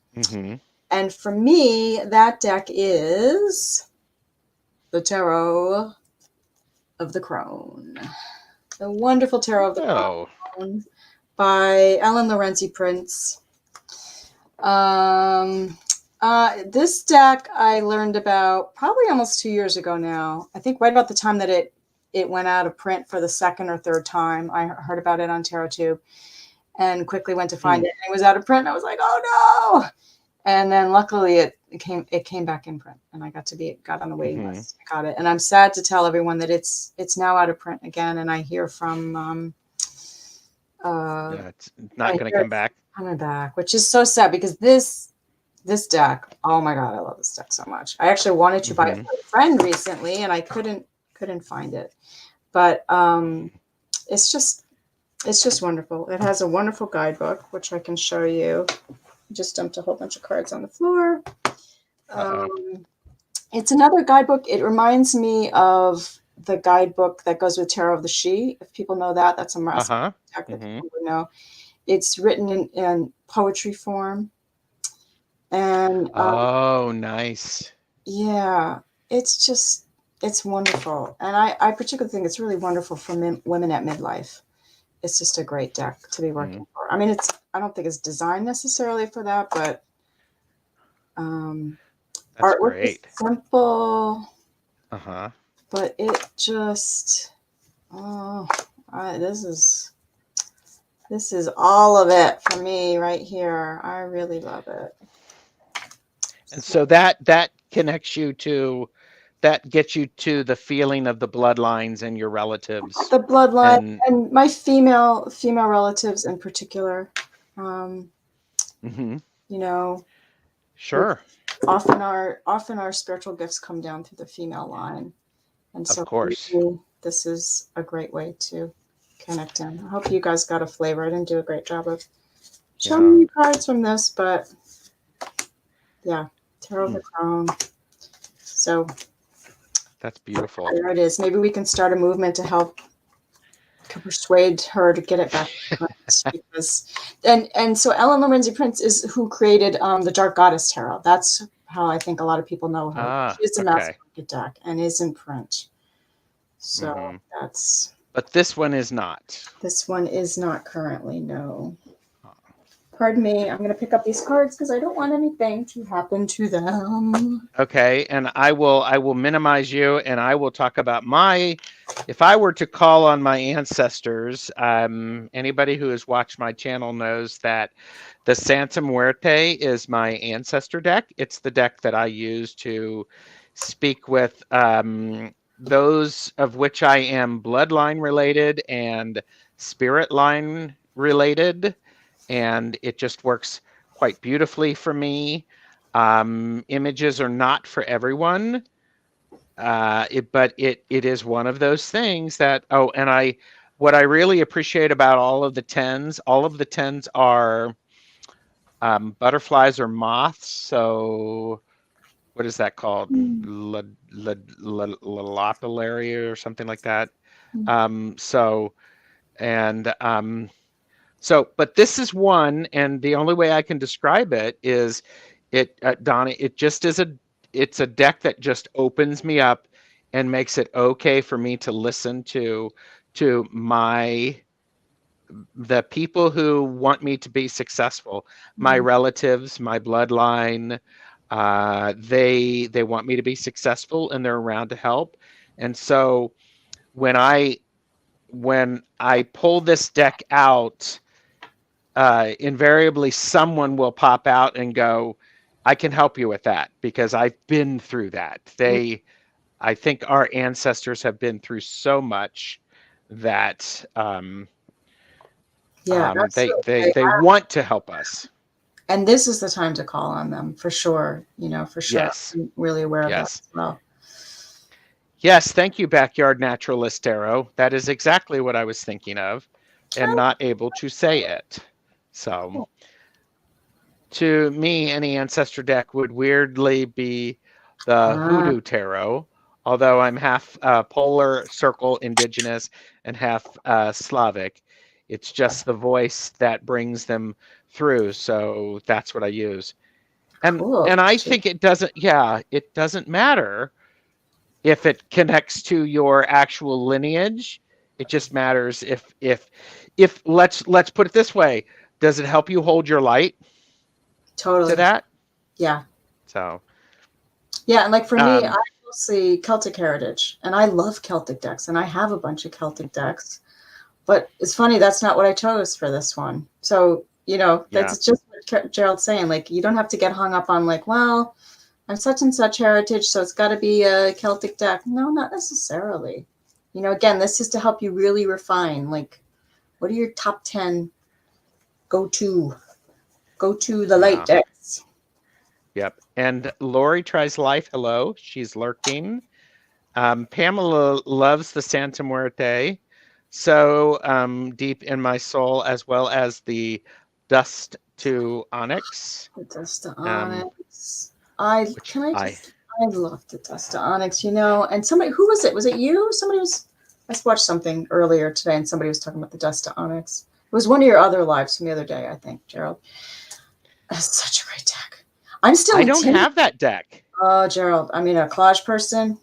And for me, that deck is the Tarot of the Crone, the wonderful Tarot of the Crone by Ellen Lorenzi Prince. This deck I learned about probably almost 2 years ago now. I think right about the time that it went out of print for the second or third time. I heard about it on TarotTube and quickly went to find it. And it was out of print. And I was like, oh no! And then luckily it came back in print, and I got on the waiting list. I got it, and I'm sad to tell everyone that it's now out of print again. And I hear from it's not going to come back. Coming back, which is so sad because this This deck, oh my God, I love this deck so much. I actually wanted to buy it Mm-hmm. for a friend recently, and I couldn't find it. But it's just wonderful. It has a wonderful guidebook, which I can show you. Just dumped a whole bunch of cards on the floor. Uh-oh. It's another guidebook. It reminds me of the guidebook that goes with Tarot of the She. If people know that, that's a masculine Uh-huh. deck that Mm-hmm. people would know. It's written in poetry form. And Oh, nice. yeah, it's wonderful. And I particularly think it's really wonderful for women at midlife. It's just a great deck to be Mm, working for. I mean, I don't think it's designed necessarily for that, but um, that's artwork is great. simple, Uh-huh. but it just, oh, this is all of it for me right here. I really love it. And So, so that connects you to that gets you to the feeling of the bloodlines and your relatives. the bloodline And and my female relatives in particular, um, mm-hmm. you know, which Sure. often our spiritual gifts come down through the female line. And Of so for course. me, this is a great way to connect in. I hope you guys got a flavor. I didn't do a great job of showing Yeah. you cards from this, but yeah, Tarot of the Mm, Crown. So that's beautiful. there it is. Maybe we can start a movement to help persuade her to get it back to print because and so Ellen Lorenzi Prince is who created the Dark Goddess Tarot. That's how I think a lot of people know her. Ah, She is a master okay. deck and is in print. So Mm-hmm. that's But this one is not. this one is not currently, no. Pardon me, I'm going to pick up these cards because I don't want anything to happen to them. Okay, and I will minimize you and I will talk about my if I were to call on my ancestors, anybody who has watched my channel knows that the Santa Muerte is my ancestor deck. It's the deck that I use to speak with those of which I am bloodline related and spirit line related, and it just works quite beautifully for me. Images are not for everyone, but it is one of those things that and I what I really appreciate about all of the tens are butterflies or moths. So what is that called? Lapillary or something like that. So and but this is one, and the only way I can describe it is Donna. It's a deck that just opens me up and makes it okay for me to listen to the people who want me to be successful, my relatives, my bloodline. They want me to be successful, and they're around to help. And so when I pull this deck out, invariably someone will pop out and go, I can help you with that because I've been through that. I think our ancestors have been through so much that Yeah, they absolutely. want to help us. And this is the time to call on them for sure. For sure. Yes, I'm really aware of that yes, as well. yes. Thank you, Backyard Naturalist Tarot. That is exactly what I was thinking of, and not able to say it. So, to me, any ancestor deck would weirdly be the Ah, Hoodoo Tarot, although I'm half Polar Circle Indigenous and half Slavic. It's just the voice that brings them through, so that's what I use. cool. And I think it doesn't matter if it connects to your actual lineage. It just matters if let's put it this way, does it help you hold your light to Totally. that? Yeah. So, Yeah. And like for me, I'm um, mostly Celtic heritage and I love Celtic decks and I have a bunch of Celtic decks. But it's funny, that's not what I chose for this one. So, yeah, that's just what Gerald's saying. Like, you don't have to get hung up on, like, well, I'm such and such heritage, so it's got to be a Celtic deck. No, not necessarily. Again, this is to help you really refine, like, what are your top 10 go to the light yeah. decks? Yep. And Lori tries life. Hello. She's lurking. Pamela loves the Santa Muerte. So deep in my soul, as well as the dust to onyx. The dust to Um, onyx. which I I love the dust to onyx, you know. And somebody, who was it? Was it you? Somebody was. I watched something earlier today, and somebody was talking about the dust to onyx. It was one of your other lives from the other day, I think, Gerald. That's such a great deck. I'm still I don't intimidated. have that deck. Oh, Gerald. I mean, a collage person.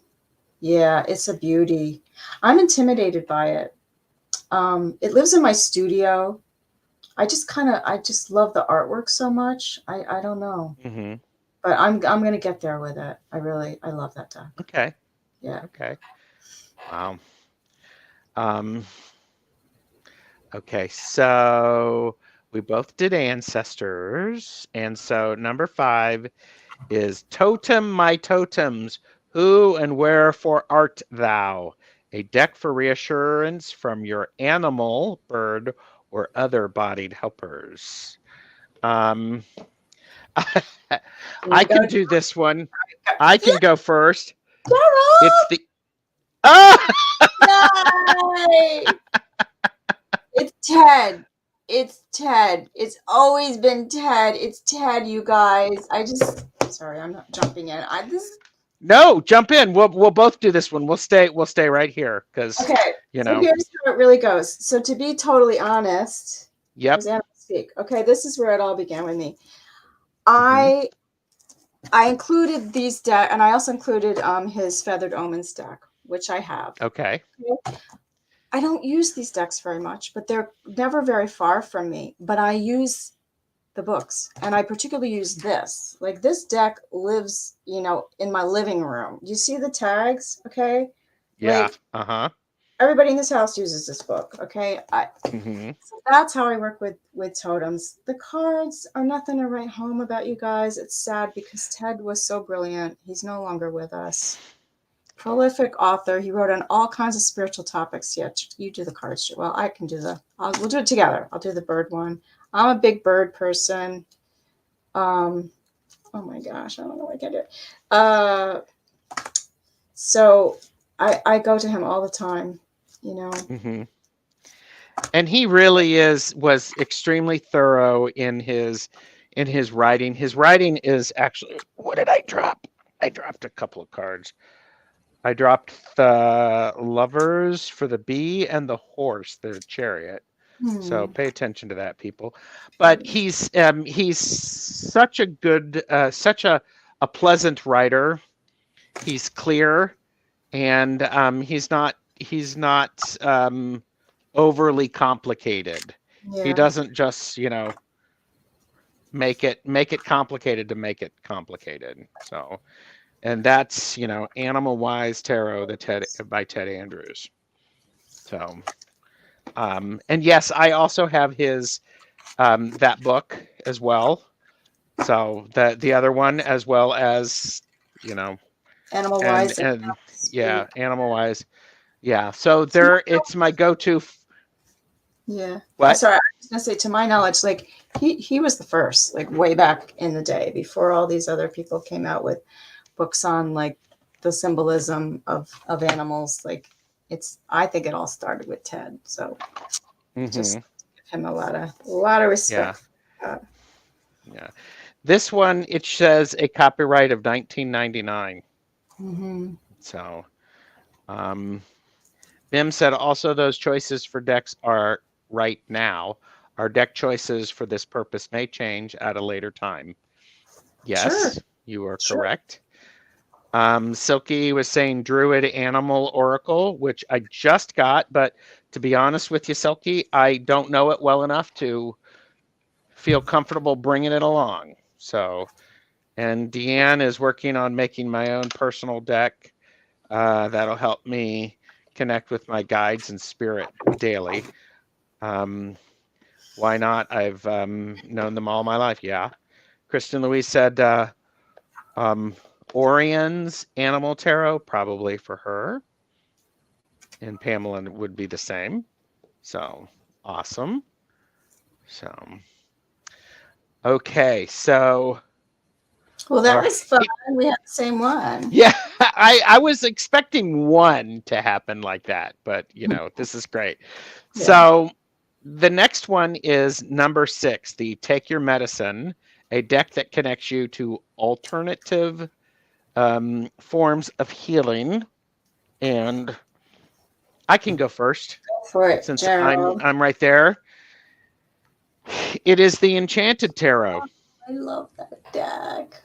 Yeah, it's a beauty. I'm intimidated by it. It lives in my studio. I just love the artwork so much. I don't know, Hmm. but I'm gonna get there with it. I love that deck. Okay. Yeah. Okay. Wow. Um, okay. So we both did ancestors. And so number 5 is Totem My Totems. Who and wherefore art thou? A deck for reassurance from your animal, bird, or other bodied helpers. Um, Here I we go. can do this one. I Yeah, can go first. It's Gerald! the ah! Yay! It's Ted. It's Ted. It's always been Ted. It's Ted, you guys. Sorry, I'm not jumping in. I this No, jump in. We'll both do this one. We'll stay right here because Okay. you So know. here's how it really goes. So to be totally honest, Yep. as Anna speak. Okay, this is where it all began with me. Hmm. I I included these deck, and I also included his Feathered Omens deck, which I have. Okay. I don't use these decks very much, but they're never very far from me. But I use the books, and I particularly use this. Like this deck lives, you know, in my living room. You see the tags, okay? Yeah. Like Uh-huh. everybody in this house uses this book, okay? Hmm. So that's how I work with totems. The cards are nothing to write home about, you guys. It's sad because Ted was so brilliant. He's no longer with us. Prolific author. He wrote on all kinds of spiritual topics. Yeah, you do the cards. Well, I can do we'll do it together. I'll do the bird one. I'm a big bird person. Um, oh my gosh, I don't know what I can do. Uh, so I go to him all the time, you know. Hmm. And he really was extremely thorough in his writing. His writing is actually, what did I drop? I dropped a couple of cards. I dropped the lovers for the bee and the horse, the chariot. So Hmm. pay attention to that, people. But he's such a good, such a pleasant writer. He's clear, and he's not overly complicated. He Yeah. doesn't just make it complicated to make it complicated. So, and that's Animal Wise Tarot, the Ted by Ted Andrews. So, and yes, I also have his that book as well. So the other one, as well as you know, Animal and wise and and sweet. yeah, Animal Wise. Yeah. So there, it's my go-to. Yeah. I'm What? sorry. I was gonna say, to my knowledge, like he was the first, like way back in the day, before all these other people came out with books on like the symbolism of animals. Like I think it all started with Ted. So just Mm-hmm. give him a lot of Yeah. respect. Uh, Yeah. This one, it says a copyright of 1999. mm-hmm. So, um, Bim said also those choices for decks are right now. Our deck choices for this purpose may change at a later time. Sure, Yes, you are sure. correct. Silky was saying Druid Animal Oracle, which I just got, but to be honest with you, Silky, I don't know it well enough to feel comfortable bringing it along. So, and Deanne is working on making my own personal deck that'll help me connect with my guides and spirit daily. Um, why not? I've known them all my life. Yeah. Kristen Louise said um, Orion's Animal Tarot, probably for her. And Pamela would be the same. So awesome. So, okay. So Well, All that was fun. right. We had the same one. Yeah, I was expecting one to happen like that, but this is great. Yeah. So the next one is number 6, the Take Your Medicine, a deck that connects you to alternative forms of healing. And I can go first Go for it, since I'm Gerald. I'm right there. It is the Enchanted Tarot. I love that deck.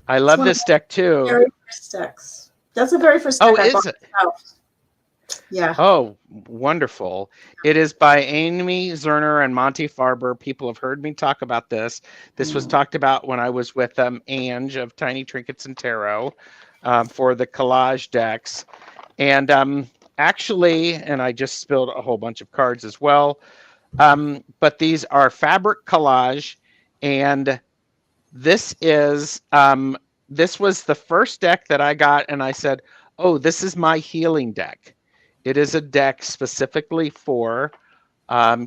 I It's love one of this my deck too. very first decks. That's the very first Oh, deck I bought is it? myself. Yeah. Oh, wonderful. It is by Amy Zerner and Monty Farber. People have heard me talk about this. This was Mm. talked about when I was with Ange of Tiny Trinkets and Tarot for the collage decks. And actually, and I just spilled a whole bunch of cards as well, but these are fabric collage. And this was the first deck that I got, and I said, oh, this is my healing deck. It is a deck specifically for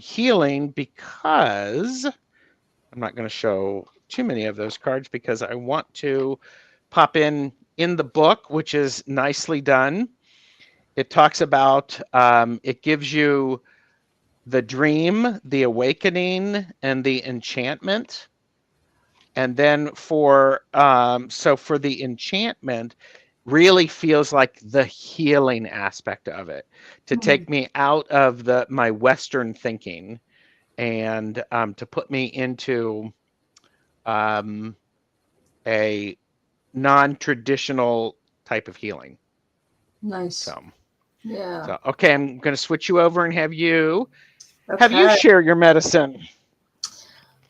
healing, because I'm not going to show too many of those cards because I want to pop in the book, which is nicely done. It talks about, it gives you the dream, the awakening, and the enchantment. And then for the enchantment, really feels like the healing aspect of it, to Mm. take me out of my Western thinking, and to put me into um, a non-traditional type of healing. Nice. So, Yeah. okay, I'm going to switch you over and have you Okay. share your medicine.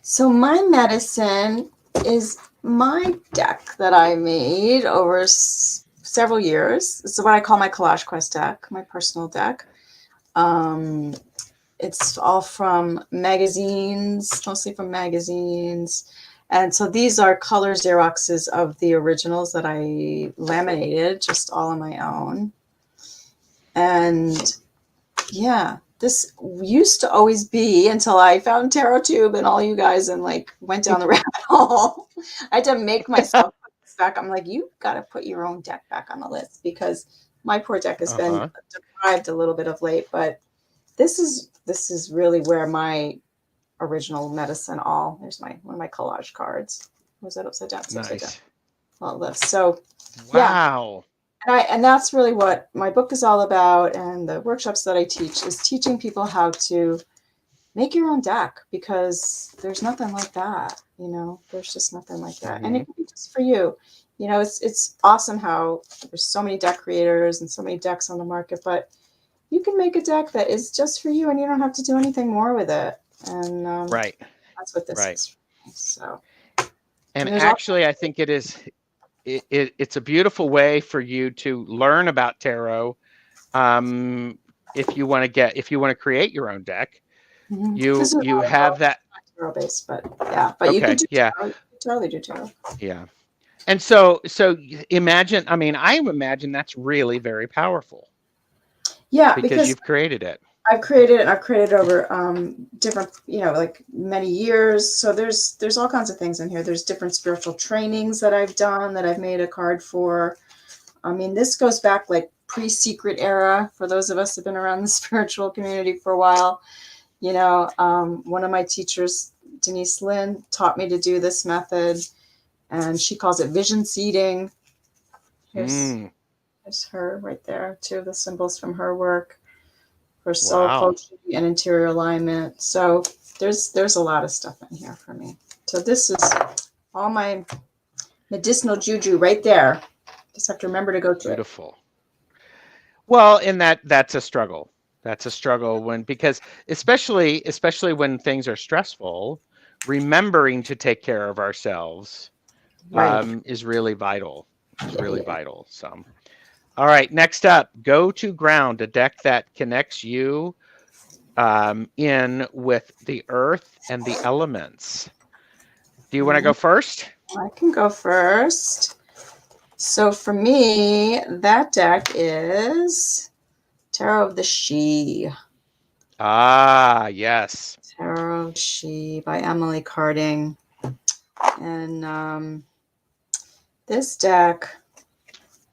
So my medicine is my deck that I made over several years. It's what I call my Collage Quest deck, my personal deck. Um, it's all from magazines, mostly from magazines. And so these are color Xeroxes of the originals that I laminated just all on my own. And yeah, this used to always be until I found Tarot Tube and all you guys and like went down the rabbit hole. I had to make myself put this back. I'm like, you got to put your own deck back on the list because my poor deck has been Uh-huh. deprived a little bit of late. But this is really where my original medicine all. There's one of my collage cards. Was that upside down? It's upside down. Nice. All this. So yeah, Wow. and that's really what my book is all about, and the workshops that I teach is teaching people how to make your own deck, because there's nothing like that. There's just nothing like that, and Mm-hmm. it can be just for you. It's awesome how there's so many deck creators and so many decks on the market, but you can make a deck that is just for you, and you don't have to do anything more with it. And Right. that's what this Right. is. So, And and there's all actually, I think it's a beautiful way for you to learn about tarot. If you want to create your own deck, this is you have that. tarot based, but yeah, but you could Okay, do yeah, tarot. You could totally do tarot. yeah. And so imagine. I mean, I imagine that's really very powerful Yeah, because because you've created it. I've created over different, like many years. So there's all kinds of things in here. There's different spiritual trainings that I've done that I've made a card for. I mean, this goes back like pre-secret era for those of us who've been around the spiritual community for a while. One of my teachers, Denise Lynn, taught me to do this method, and she calls it vision seeding. Here's Mm, There's her right there, two of the symbols from her work for soul wow. coaching and interior alignment. So there's a lot of stuff in here for me. So this is all my medicinal juju right there. Just have to remember to go to it. Beautiful. Well, and that's a struggle. That's a struggle because especially when things are stressful, remembering to take care of ourselves Right. is really vital. Is Yeah, really yeah. vital. So, all right, next up, Go to Ground, a deck that connects you in with the earth and the elements. Do you want to go first? I can go first. So for me, that deck is Tarot of the She. Ah, yes. Tarot of She by Emily Carding. And This deck,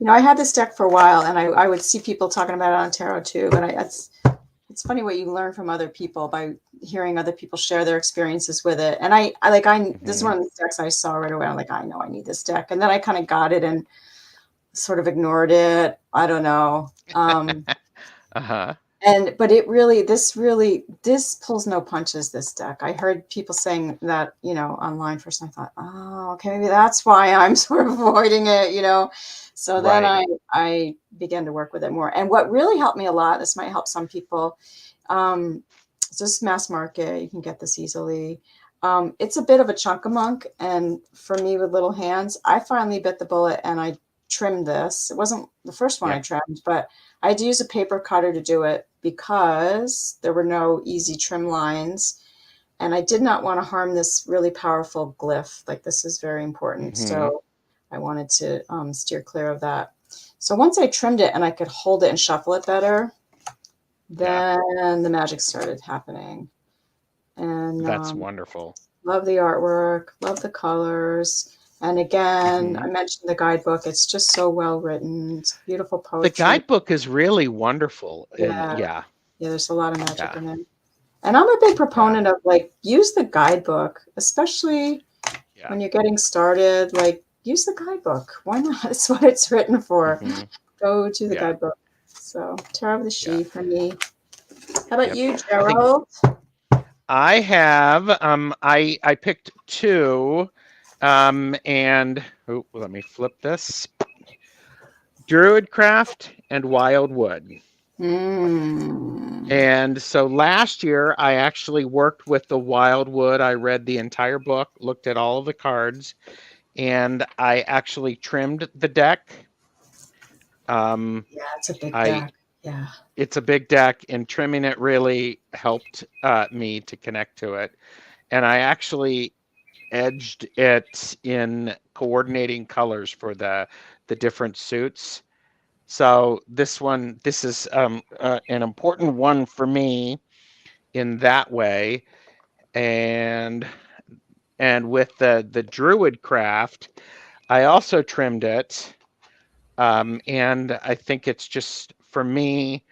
I had this deck for a while, and I would see people talking about it on tarot too. And it's funny what you learn from other people by hearing other people share their experiences with it. And I this is one of the decks I saw right away. I'm like, I know I need this deck. And then I kind of got it and sort of ignored it. I don't know. Uh-huh. But this pulls no punches, this deck. I heard people saying that, online first, and I thought, oh, okay, maybe that's why I'm sort of avoiding it, So then I began to work with it more. And what really helped me a lot, this might help some people, it's just mass market. You can get this easily. It's a bit of a chunk-a-monk. And for me with little hands, I finally bit the bullet and I trimmed this. It wasn't the first one I trimmed, but I had to use a paper cutter to do it because there were no easy trim lines. And I did not want to harm this really powerful glyph. Like, this is very important. So I wanted to steer clear of that. So once I trimmed it and I could hold it and shuffle it better, then the magic started happening. And that's wonderful. Love the artwork, love the colors. And again, I mentioned the guidebook. It's just so well written. It's beautiful poetry. The guidebook is really wonderful. Yeah, there's a lot of magic in it. And I'm a big proponent of, like, use the guidebook, especially when you're getting started. Like, use the guidebook. Why not? It's what it's written for. Go to the guidebook. So, Tarot of the She for me. How about you, Gerald? I have, I picked two. And let me flip this. Druidcraft and Wildwood. And so last year I actually worked with the Wildwood. I read the entire book, looked at all of the cards, and I actually trimmed the deck. It's a big deck. Yeah. It's a big deck, and trimming it really helped me to connect to it. And I actually edged it in coordinating colors for the different suits. So this is an important one for me in that way. And with the Druid craft, I also trimmed it. And I think it's just, for me,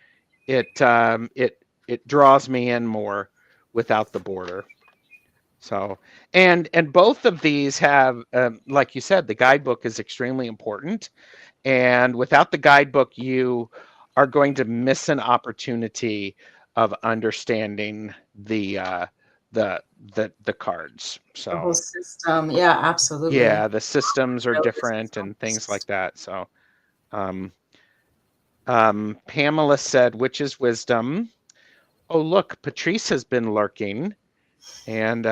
it draws me in more without the border. So, and both of these have, like you said, the guidebook is extremely important. And without the guidebook, you are going to miss an opportunity of understanding the cards. So the whole system. Yeah, absolutely. Yeah, the systems are different and things like that. So, Pamela said, which is wisdom. Oh, look, Patrice has been lurking. And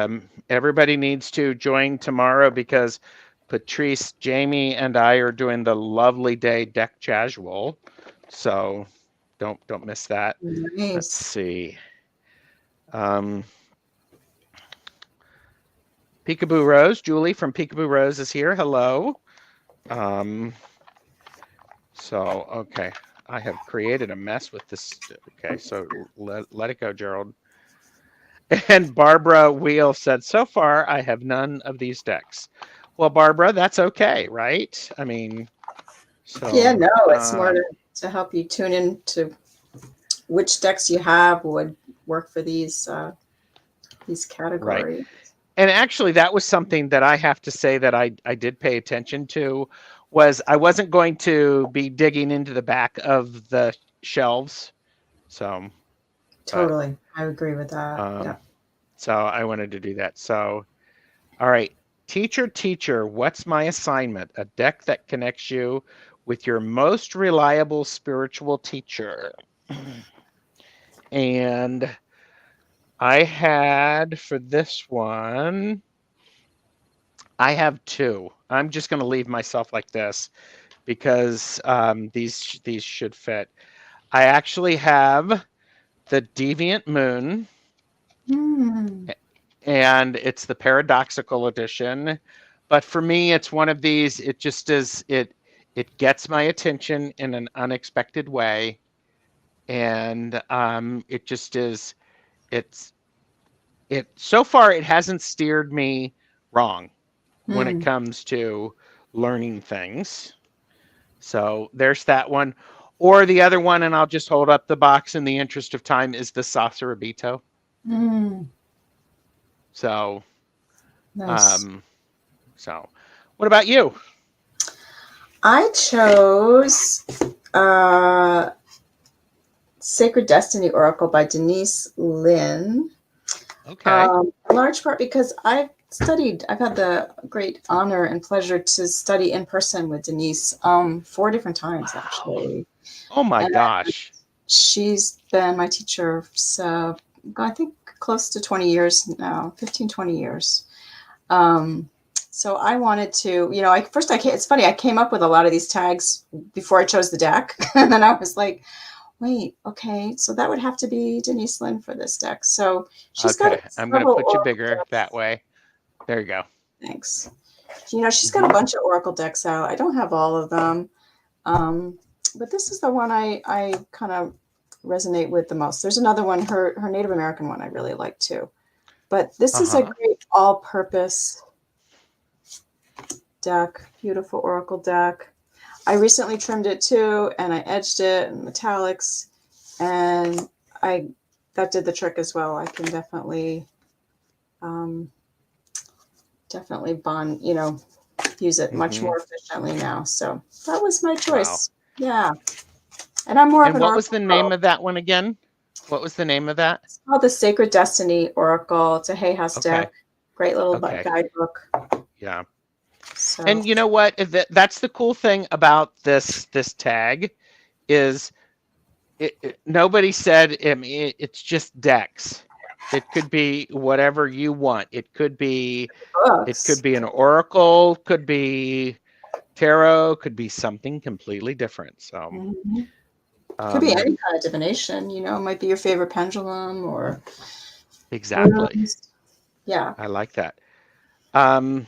everybody needs to join tomorrow because Patrice, Jamie, and I are doing the Lovely Day deck casual. So don't miss that. Nice. Let's see. Peekaboo Rose, Julie from Peekaboo Rose is here. Hello. So, okay. I have created a mess with this. Okay, so let it go, Gerald. And Barbara Wheel said, so far, I have none of these decks. Well, Barbara, that's okay, right? I mean, so. Yeah, no, it's more to help you tune in to which decks you have would work for these categories. Right. And actually, that was something that I have to say that I did pay attention to, was I wasn't going to be digging into the back of the shelves. So. Totally. I agree with that. Yeah. So I wanted to do that. So, all right. Teacher, what's my assignment? A deck that connects you with your most reliable spiritual teacher. And I had, for this one, I have two. I'm just going to leave myself like this because these should fit. I actually have the Deviant Moon, and it's the Paradoxical Edition. But for me, it's one of these. It just is. It gets my attention in an unexpected way, and it just is. So far it hasn't steered me wrong when it comes to learning things. So there's that one. Or the other one, and I'll just hold up the box in the interest of time, is the Sacerabito. Mm, So, nice. um, so what about you? I chose Sacred Destiny Oracle by Denise Lynn. Okay. In large part because I've had the great honor and pleasure to study in person with Denise 4 different times, Wow. actually. Oh my And gosh. she's been my teacher, so I think close to 20 years now, 15, 20 years. So I wanted to, it's funny, I came up with a lot of these tags before I chose the deck. And then I was like, wait, okay, so that would have to be Denise Lynn for this deck. So she's got Okay. I'm going to several put you oracle bigger that decks. way. There you go. Thanks. She's got a Hmm. bunch of oracle decks out. I don't have all of them, but this is the one I kind of resonate with the most. There's another one, her Native American one, I really like too. But this is a Uh-huh. great all-purpose deck, beautiful oracle deck. I recently trimmed it too, and I edged it in metallics, and that did the trick as well. I can um, definitely bond, use it much Hmm. more efficiently now. So that was my Wow. choice. Yeah, and I'm more of And an what was oracle the name girl. of that one again? What was the name of that? It's called the Sacred Destiny Oracle. It's a Hay House Okay. deck. Great little Okay. guidebook. Yeah. So And you know what? That's the cool thing about this tag is nobody said, I mean, it's just decks. It could be whatever you want. It could books. be an oracle, could be tarot, could be something completely different. So, Mhm. Could be um, any kind of divination. It might be your favorite pendulum or exactly. runes. Yeah. I like that. Um,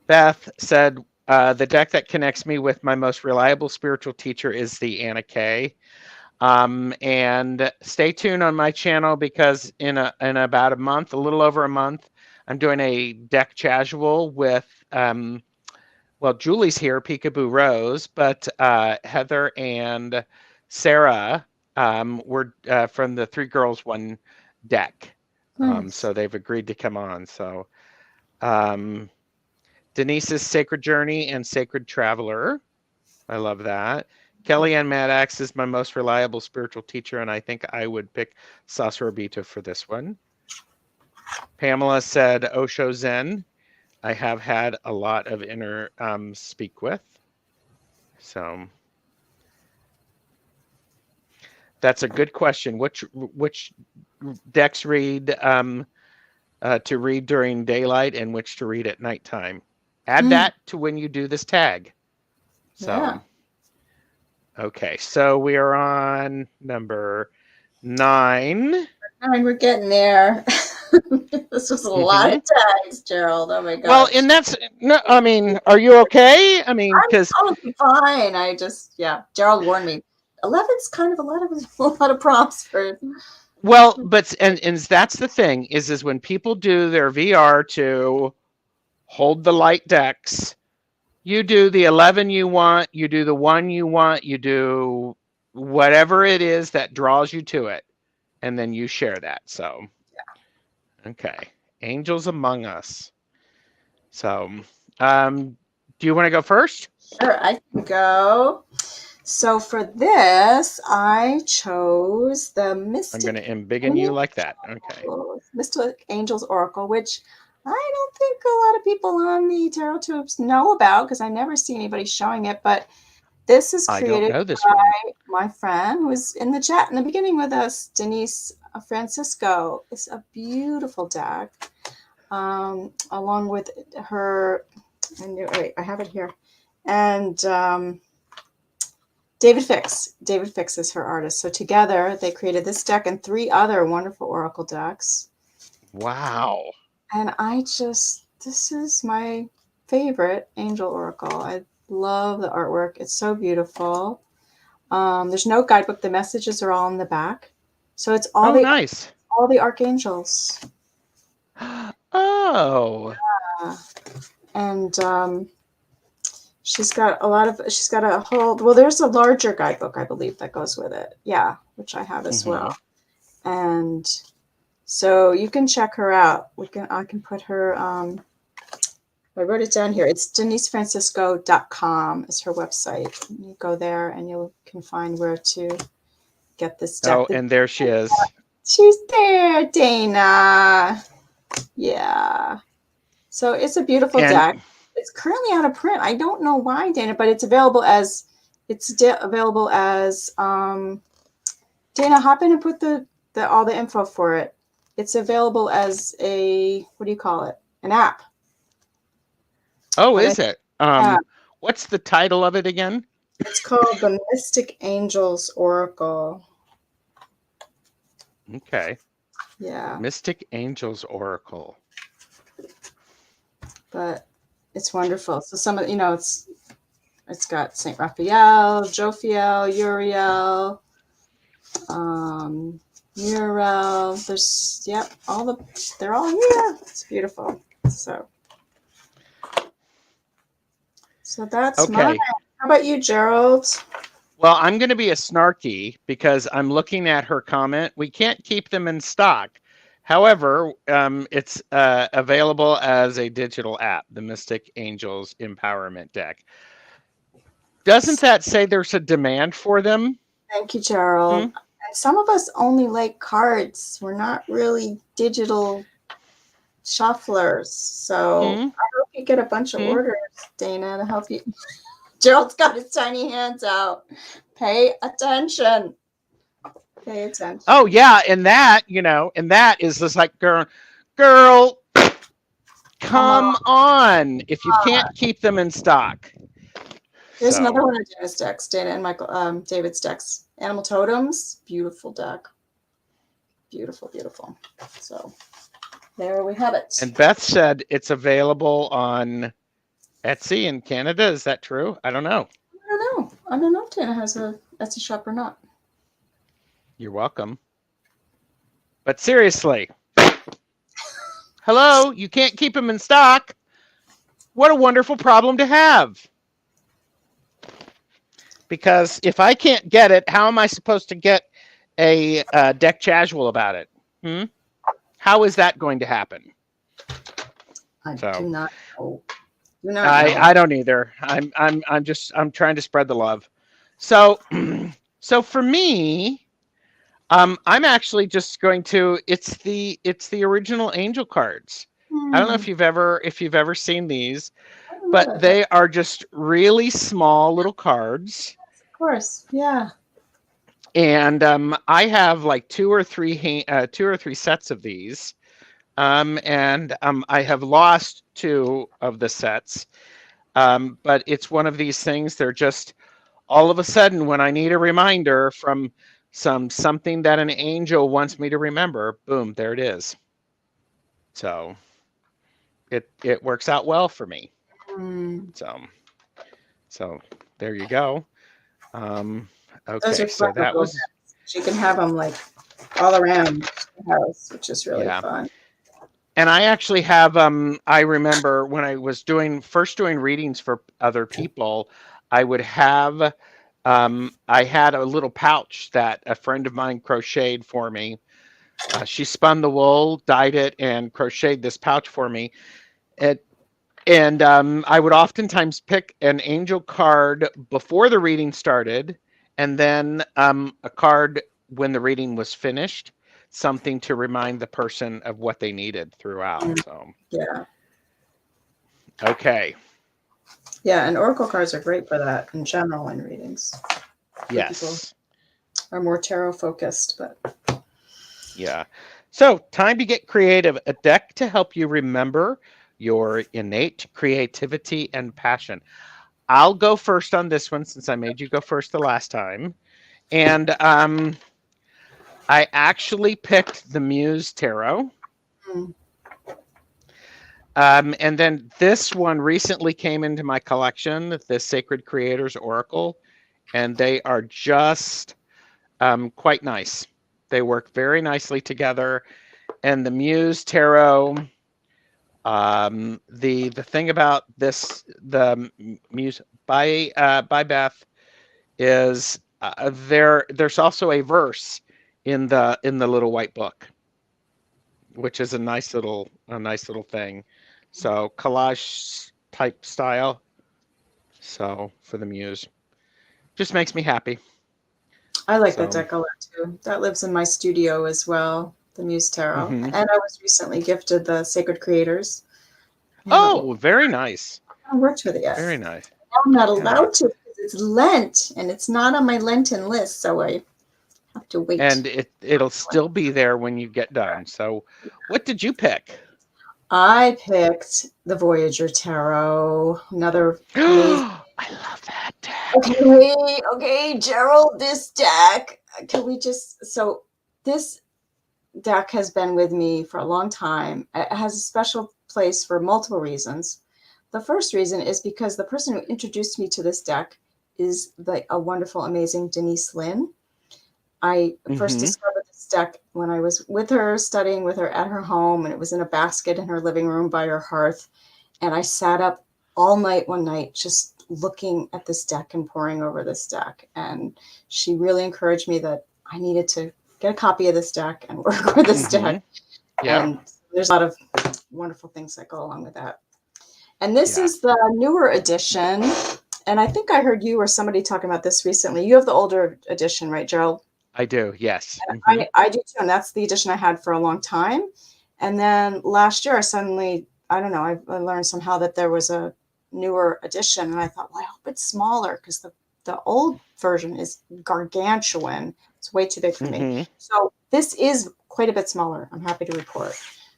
Beth said, the deck that connects me with my most reliable spiritual teacher is the Anna K. And stay tuned on my channel because in about a month, a little over a month, I'm doing a deck casual with well, Julie's here, Peekaboo Rose, but Heather and Sarah were from the Three Girls One deck. Nice. So they've agreed to come on. So um, Denise's Sacred Journey and Sacred Traveler. I love that. Kellyanne Maddox is my most reliable spiritual teacher, and I think I would pick Sasarabito for this one. Pamela said Osho Zen. I have had a lot of inner speak with. So that's a good question. Which decks read to read during daylight and which to read at nighttime? Add Mm, that to when you do this tag. yeah. So okay, so we are on number 9. I mean, we're getting there. This was a lot Mm-hmm. of tags, Gerald. Oh my Well, gosh. and that's no. I mean, are you okay? I mean, I'm because totally fine. Yeah. Gerald warned me. 11's kind of a lot of a lot of prompts for. well, but and that's the thing is when people do their VR to hold the light decks, you do the 11 you want, you do the one you want, you do whatever it is that draws you to it, and then you share that. So, okay, Angels Among Us. So, do you want to go first? Sure, I can go. So for this, I chose the I'm going to embiggen you like that. Okay. Mystic Angels Oracle, which I don't think a lot of people on the Tarot Tubes know about because I never see anybody showing it. But this is I don't created know this one. by my friend who was in the chat in the beginning with us, Denise Francisco. It's a beautiful deck, along with her. Wait, I have it here, and David Fix. David Fix is her artist. So together they created this deck and 3 other wonderful oracle decks. Wow. And this is my favorite angel oracle. I love the artwork. It's so beautiful. There's no guidebook. The messages are all in the back. So it's Oh, nice. all the archangels. Oh. And she's got a whole, well, there's a larger guidebook, I believe, that goes with it. Yeah, which I have as well. And so you can check her out. I can put her, I wrote it down here. It's denisefrancisco.com is her website. You go there and you can find where to get this deck. Oh, and there she is. She's there, Dana. Yeah. So it's a beautiful deck. It's currently out of print. I don't know why, Dana, but it's available as Dana, hop in and put all the info for it. It's available as a, what do you call it? An app. Oh, is it? What's the title of it again? It's called the Mystic Angels Oracle. Okay. Yeah. Mystic Angels Oracle. But it's wonderful. So some of, it's got Saint Raphael, Jophiel, Uriel, Muriel. There's, yep, they're all here. It's beautiful. So that's okay. mine. How about you, Gerald? Well, I'm going to be a snarky because I'm looking at her comment. We can't keep them in stock. However, it's available as a digital app, the Mystic Angels Empowerment Deck. Doesn't that say there's a demand for them? Thank you, Gerald. And some of us only like cards. We're not really digital shufflers. So I hope you get a bunch of orders, Dana, to help you. Gerald's got his tiny hands out. Pay attention. Pay attention. Oh, yeah. And that is just like, girl, come on. If you can't keep them in stock. Here's another one of Dana's decks, Dana and David's decks. Animal Totems. Beautiful deck. Beautiful, beautiful. So there we have it. And Beth said it's available on Etsy in Canada. Is that true? I don't know. I don't know if Dana has a Etsy shop or not. You're welcome. But seriously, hello, you can't keep them in stock. What a wonderful problem to have. Because if I can't get it, how am I supposed to get a deck casual about it? How is that going to happen? I do not know. I don't either. I'm trying to spread the love. So for me, I'm actually just going to. It's the original angel cards. I don't know if you've ever seen these, but they are just really small little cards. Of course, yeah. And I have like two or three sets of these. And I have lost 2 of the sets. But it's one of these things. They're just all of a sudden when I need a reminder from something that an angel wants me to remember, boom, there it is. So it works out well for me. So there you go. Okay, so that was. You can have them like all around the house, which is really fun. And I actually have, I remember when I was first doing readings for other people, I would have, I had a little pouch that a friend of mine crocheted for me. She spun the wool, dyed it, and crocheted this pouch for me. And I would oftentimes pick an angel card before the reading started, and then a card when the reading was finished. Something to remind the person of what they needed throughout. So yeah. Okay. Yeah, and oracle cards are great for that in general in readings. Yes. People are more tarot focused, but yeah. So time to get creative. A deck to help you remember your innate creativity and passion. I'll go first on this one since I made you go first the last time. And I actually picked the Muse Tarot. And then this one recently came into my collection, the Sacred Creators Oracle, and they are just quite nice. They work very nicely together. And the Muse Tarot, the thing about this, the Muse by Beth is there's also a verse in the little white book, which is a nice little thing. So collage type style. So for the muse, just makes me happy. I like that So deck a lot too. That lives in my studio as well, the Muse Tarot. mhm. And I was recently gifted the Sacred Creators. Oh, very nice. I haven't worked with it yet. Very nice. I'm not Yeah. allowed to because it's Lent and it's not on my Lenten list, so I have to wait. And it'll still be there when you get done. So what did you pick? I picked the Voyager Tarot, another amazing. I love that deck. Okay, Gerald, this deck. Can we just so this deck has been with me for a long time. It has a special place for multiple reasons. The first reason is because the person who introduced me to this deck is a wonderful, amazing Denise Lynn. I first discovered this deck when I was with her, studying with her at her home, and it was in a basket in her living room by her hearth. And I sat up all night one night just looking at this deck and poring over this deck. And she really encouraged me that I needed to get a copy of this deck and work with this deck. Yeah. And there's a lot of wonderful things that go along with that. And this is the newer edition. And I think I heard you or somebody talking about this recently. You have the older edition, right, Gerald? I do, yes. I do too, and that's the edition I had for a long time. And then last year, I don't know, I learned somehow that there was a newer edition, and I thought, well, I hope it's smaller because the old version is gargantuan. It's way too big for me. So this is quite a bit smaller, I'm happy to report.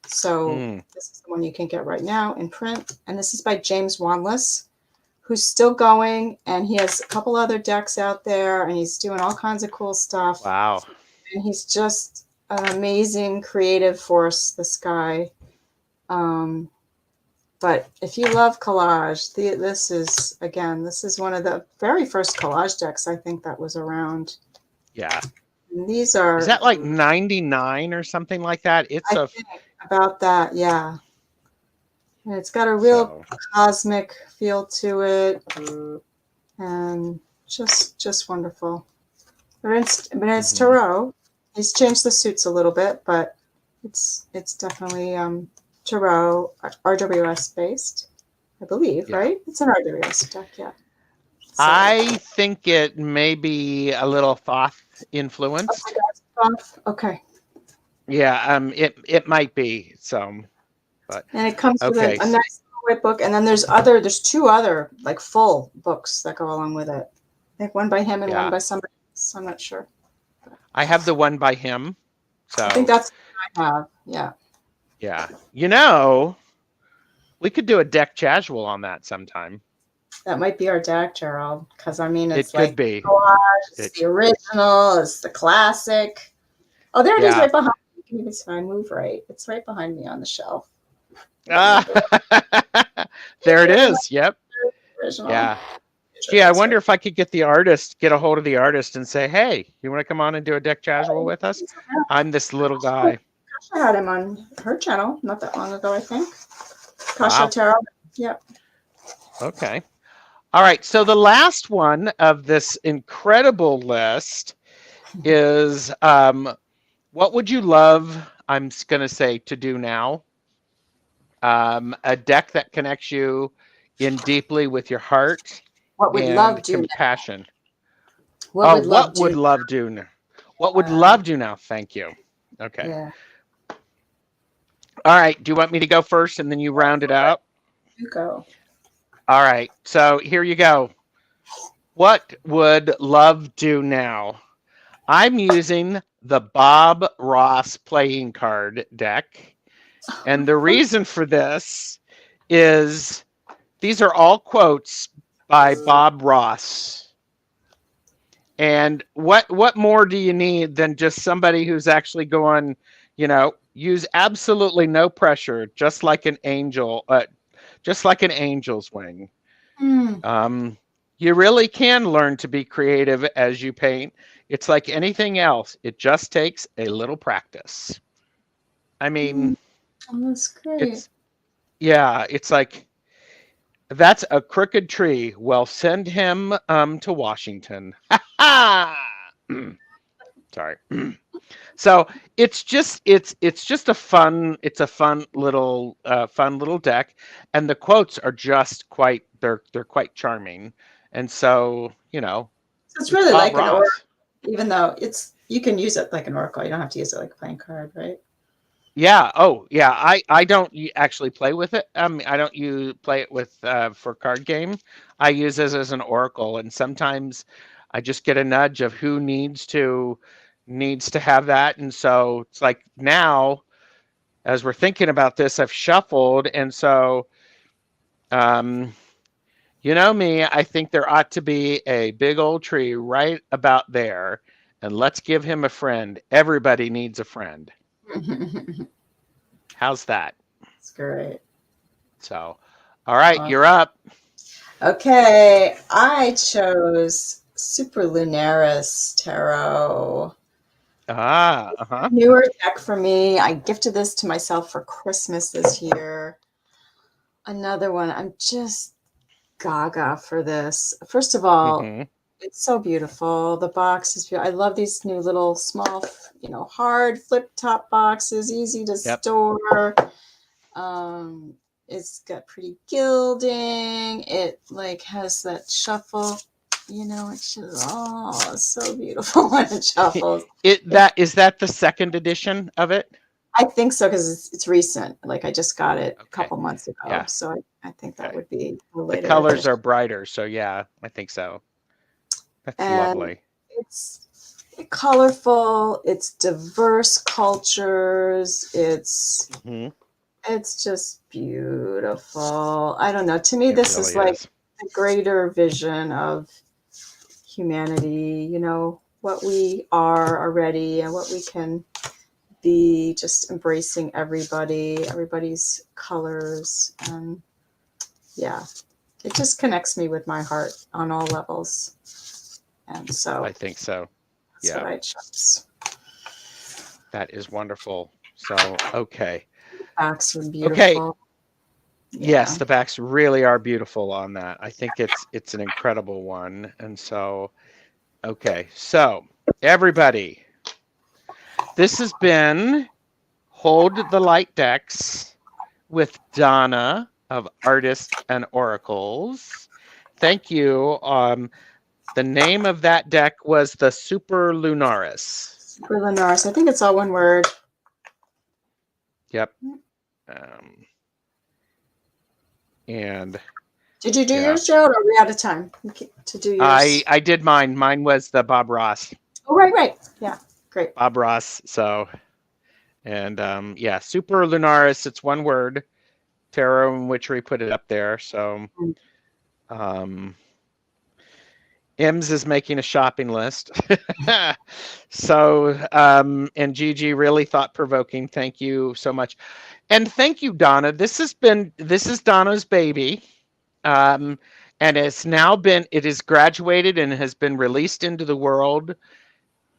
So this is the one you can get right now in print, and this is by James Wanless, who's still going, and he has a couple other decks out there, and he's doing all kinds of cool stuff. Wow. And he's just an amazing creative force, this guy. But if you love collage, this is one of the very first collage decks I think that was around. Yeah. And these are... Is that like 99 or something like that? It's I think about that, yeah. And it's got a real cosmic feel to it, and just wonderful. But it's tarot. He's changed the suits a little bit, but it's definitely tarot, RWS based, I believe, right? It's an RWS deck, yeah. So, I think it may be a little Thoth influenced. Okay. Yeah, it might be some. But and it comes with a nice white book, and then there's two other like full books that go along with it. I think one by him and one by somebody else. I'm not sure. I have the one by him. So I think that's what I have. Yeah. Yeah. You know, we could do a deck casual on that sometime. That might be our deck, Gerald, because I mean it's it could be. Collage, it's the original, it's the classic. Oh, there it is right behind me. You can even see I move right. It's right behind me on the shelf. There it is. Yep. Original. Yeah. Gee, I wonder if I could get a hold of the artist and say, hey, you want to come on and do a deck casual with us? I'm this little guy. Kasha had him on her channel not that long ago, I think. Kasha Tarot. Yep. Okay. All right. So the last one of this incredible list is what would you love, I'm going to say, to do now? A deck that connects you in deeply with your heart. What would love do compassion? Now? What would love do now? What would love do now? Thank you. Okay. Yeah. All right. Do you want me to go first and then you round it out? You go. All right. So here you go. What would love do now? I'm using the Bob Ross playing card deck. And the reason for this is these are all quotes by Bob Ross. And what more do you need than just somebody who's actually going, use absolutely no pressure, just like an angel, just like an angel's wing. You really can learn to be creative as you paint. It's like anything else. It just takes a little practice. I mean, that's great. It's like That's a crooked tree. Well, send him to Washington. Sorry. So it's just a fun little deck, and the quotes are just quite they're quite charming, and so So it's it's really Bob like an oracle, Ross. even though you can use it like an oracle. You don't have to use it like a playing card, right? Yeah. Oh, yeah. I don't actually play with it. I don't play it with for card game. I use it as an oracle, and sometimes I just get a nudge of who needs to have that, and so it's like now as we're thinking about this, I've shuffled, and so um, me, I think there ought to be a big old tree right about there, and let's give him a friend. Everybody needs a friend. How's that? It's great. So, all right, Awesome. you're up. Okay, I chose Superlunaris Tarot. Ah, uh-huh. Newer deck for me. I gifted this to myself for Christmas this year. Another one. I'm just gaga for this. First of all, Mm-hmm. it's so beautiful. The box is beautiful. I love these new little small, hard flip top boxes, easy to Yep. store. Um, it's got pretty gilding. It like has that shuffle. It's just it's so beautiful when it shuffles. Is that the second edition of it? I think so because it's recent. Like I just got it a Okay. couple months ago, Yeah. so I think that Okay. would be the The later colors edition. are brighter, so yeah, I think so. That's And lovely. it's colorful. It's diverse cultures. Mm-hmm. It's just beautiful. I don't know. To me, It this is really like is. the greater vision of humanity. What we are already and what we can be. Just embracing everybody's colors, and yeah, it just connects me with my heart on all levels. And I so think so. that's what Yeah, I chose. that is wonderful. So, okay. Backs were Okay. beautiful. Yes, Yeah. the backs really are beautiful on that. I think it's an incredible one. And so, okay. So, everybody, this has been Hold the Light Decks with Donna of Artists and Oracles. Thank you. The name of that deck was the Super Lunaris. Super Lenars. I think it's all one word. Yep. Um, and Did you do yeah, yours, Gerald? Or are we out of time to do yours? I did mine. Mine was the Bob Ross. Oh, right, right. Yeah, great. Bob Ross. So, and yeah, Super Lunaris. It's one word. Tarot and Witchery put it up there. So, um, Ems is making a shopping list. So, and Gigi, really thought provoking. Thank you so much. And thank you, Donna. This is Donna's baby. Um, and it is graduated and has been released into the world.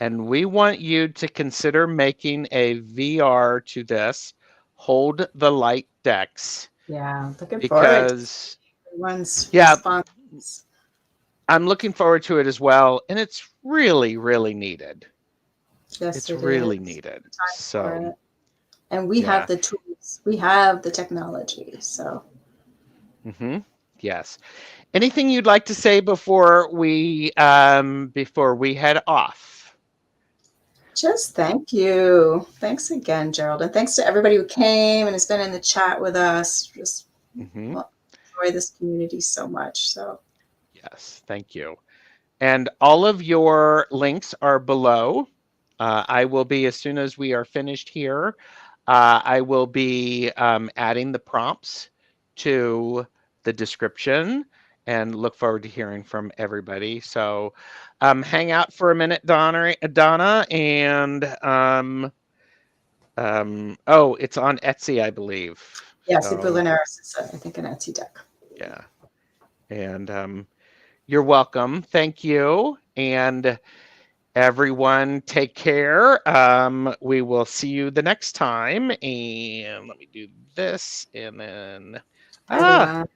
And we want you to consider making a VR to this. Hold the Light Decks. Yeah, looking forward to Because, everyone's yeah, response. I'm looking forward to it as well. And it's really, really needed. Yes, It's it really is. needed. Time for So, it. And we have yeah. the tools. We have the technology. So Mm-hmm. Yes. Anything you'd like to say before we head off? just thank you. Thanks again, Gerald. And thanks to everybody who came and has been in the chat with us. Just Mm-hmm. enjoy this community so much. So Yes. Thank you. And all of your links are below. I will be, as soon as we are finished here, I will be adding the prompts to the description and look forward to hearing from everybody. So hang out for a minute, Donna, and oh, it's on Etsy, I believe. yeah, Super So Lunaris is, I think, an Etsy deck. yeah, and you're welcome. Thank you, and everyone, take care. We will see you the next time. And let me do this, and then Bye, everyone.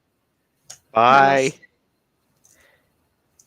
Bye. Namaste.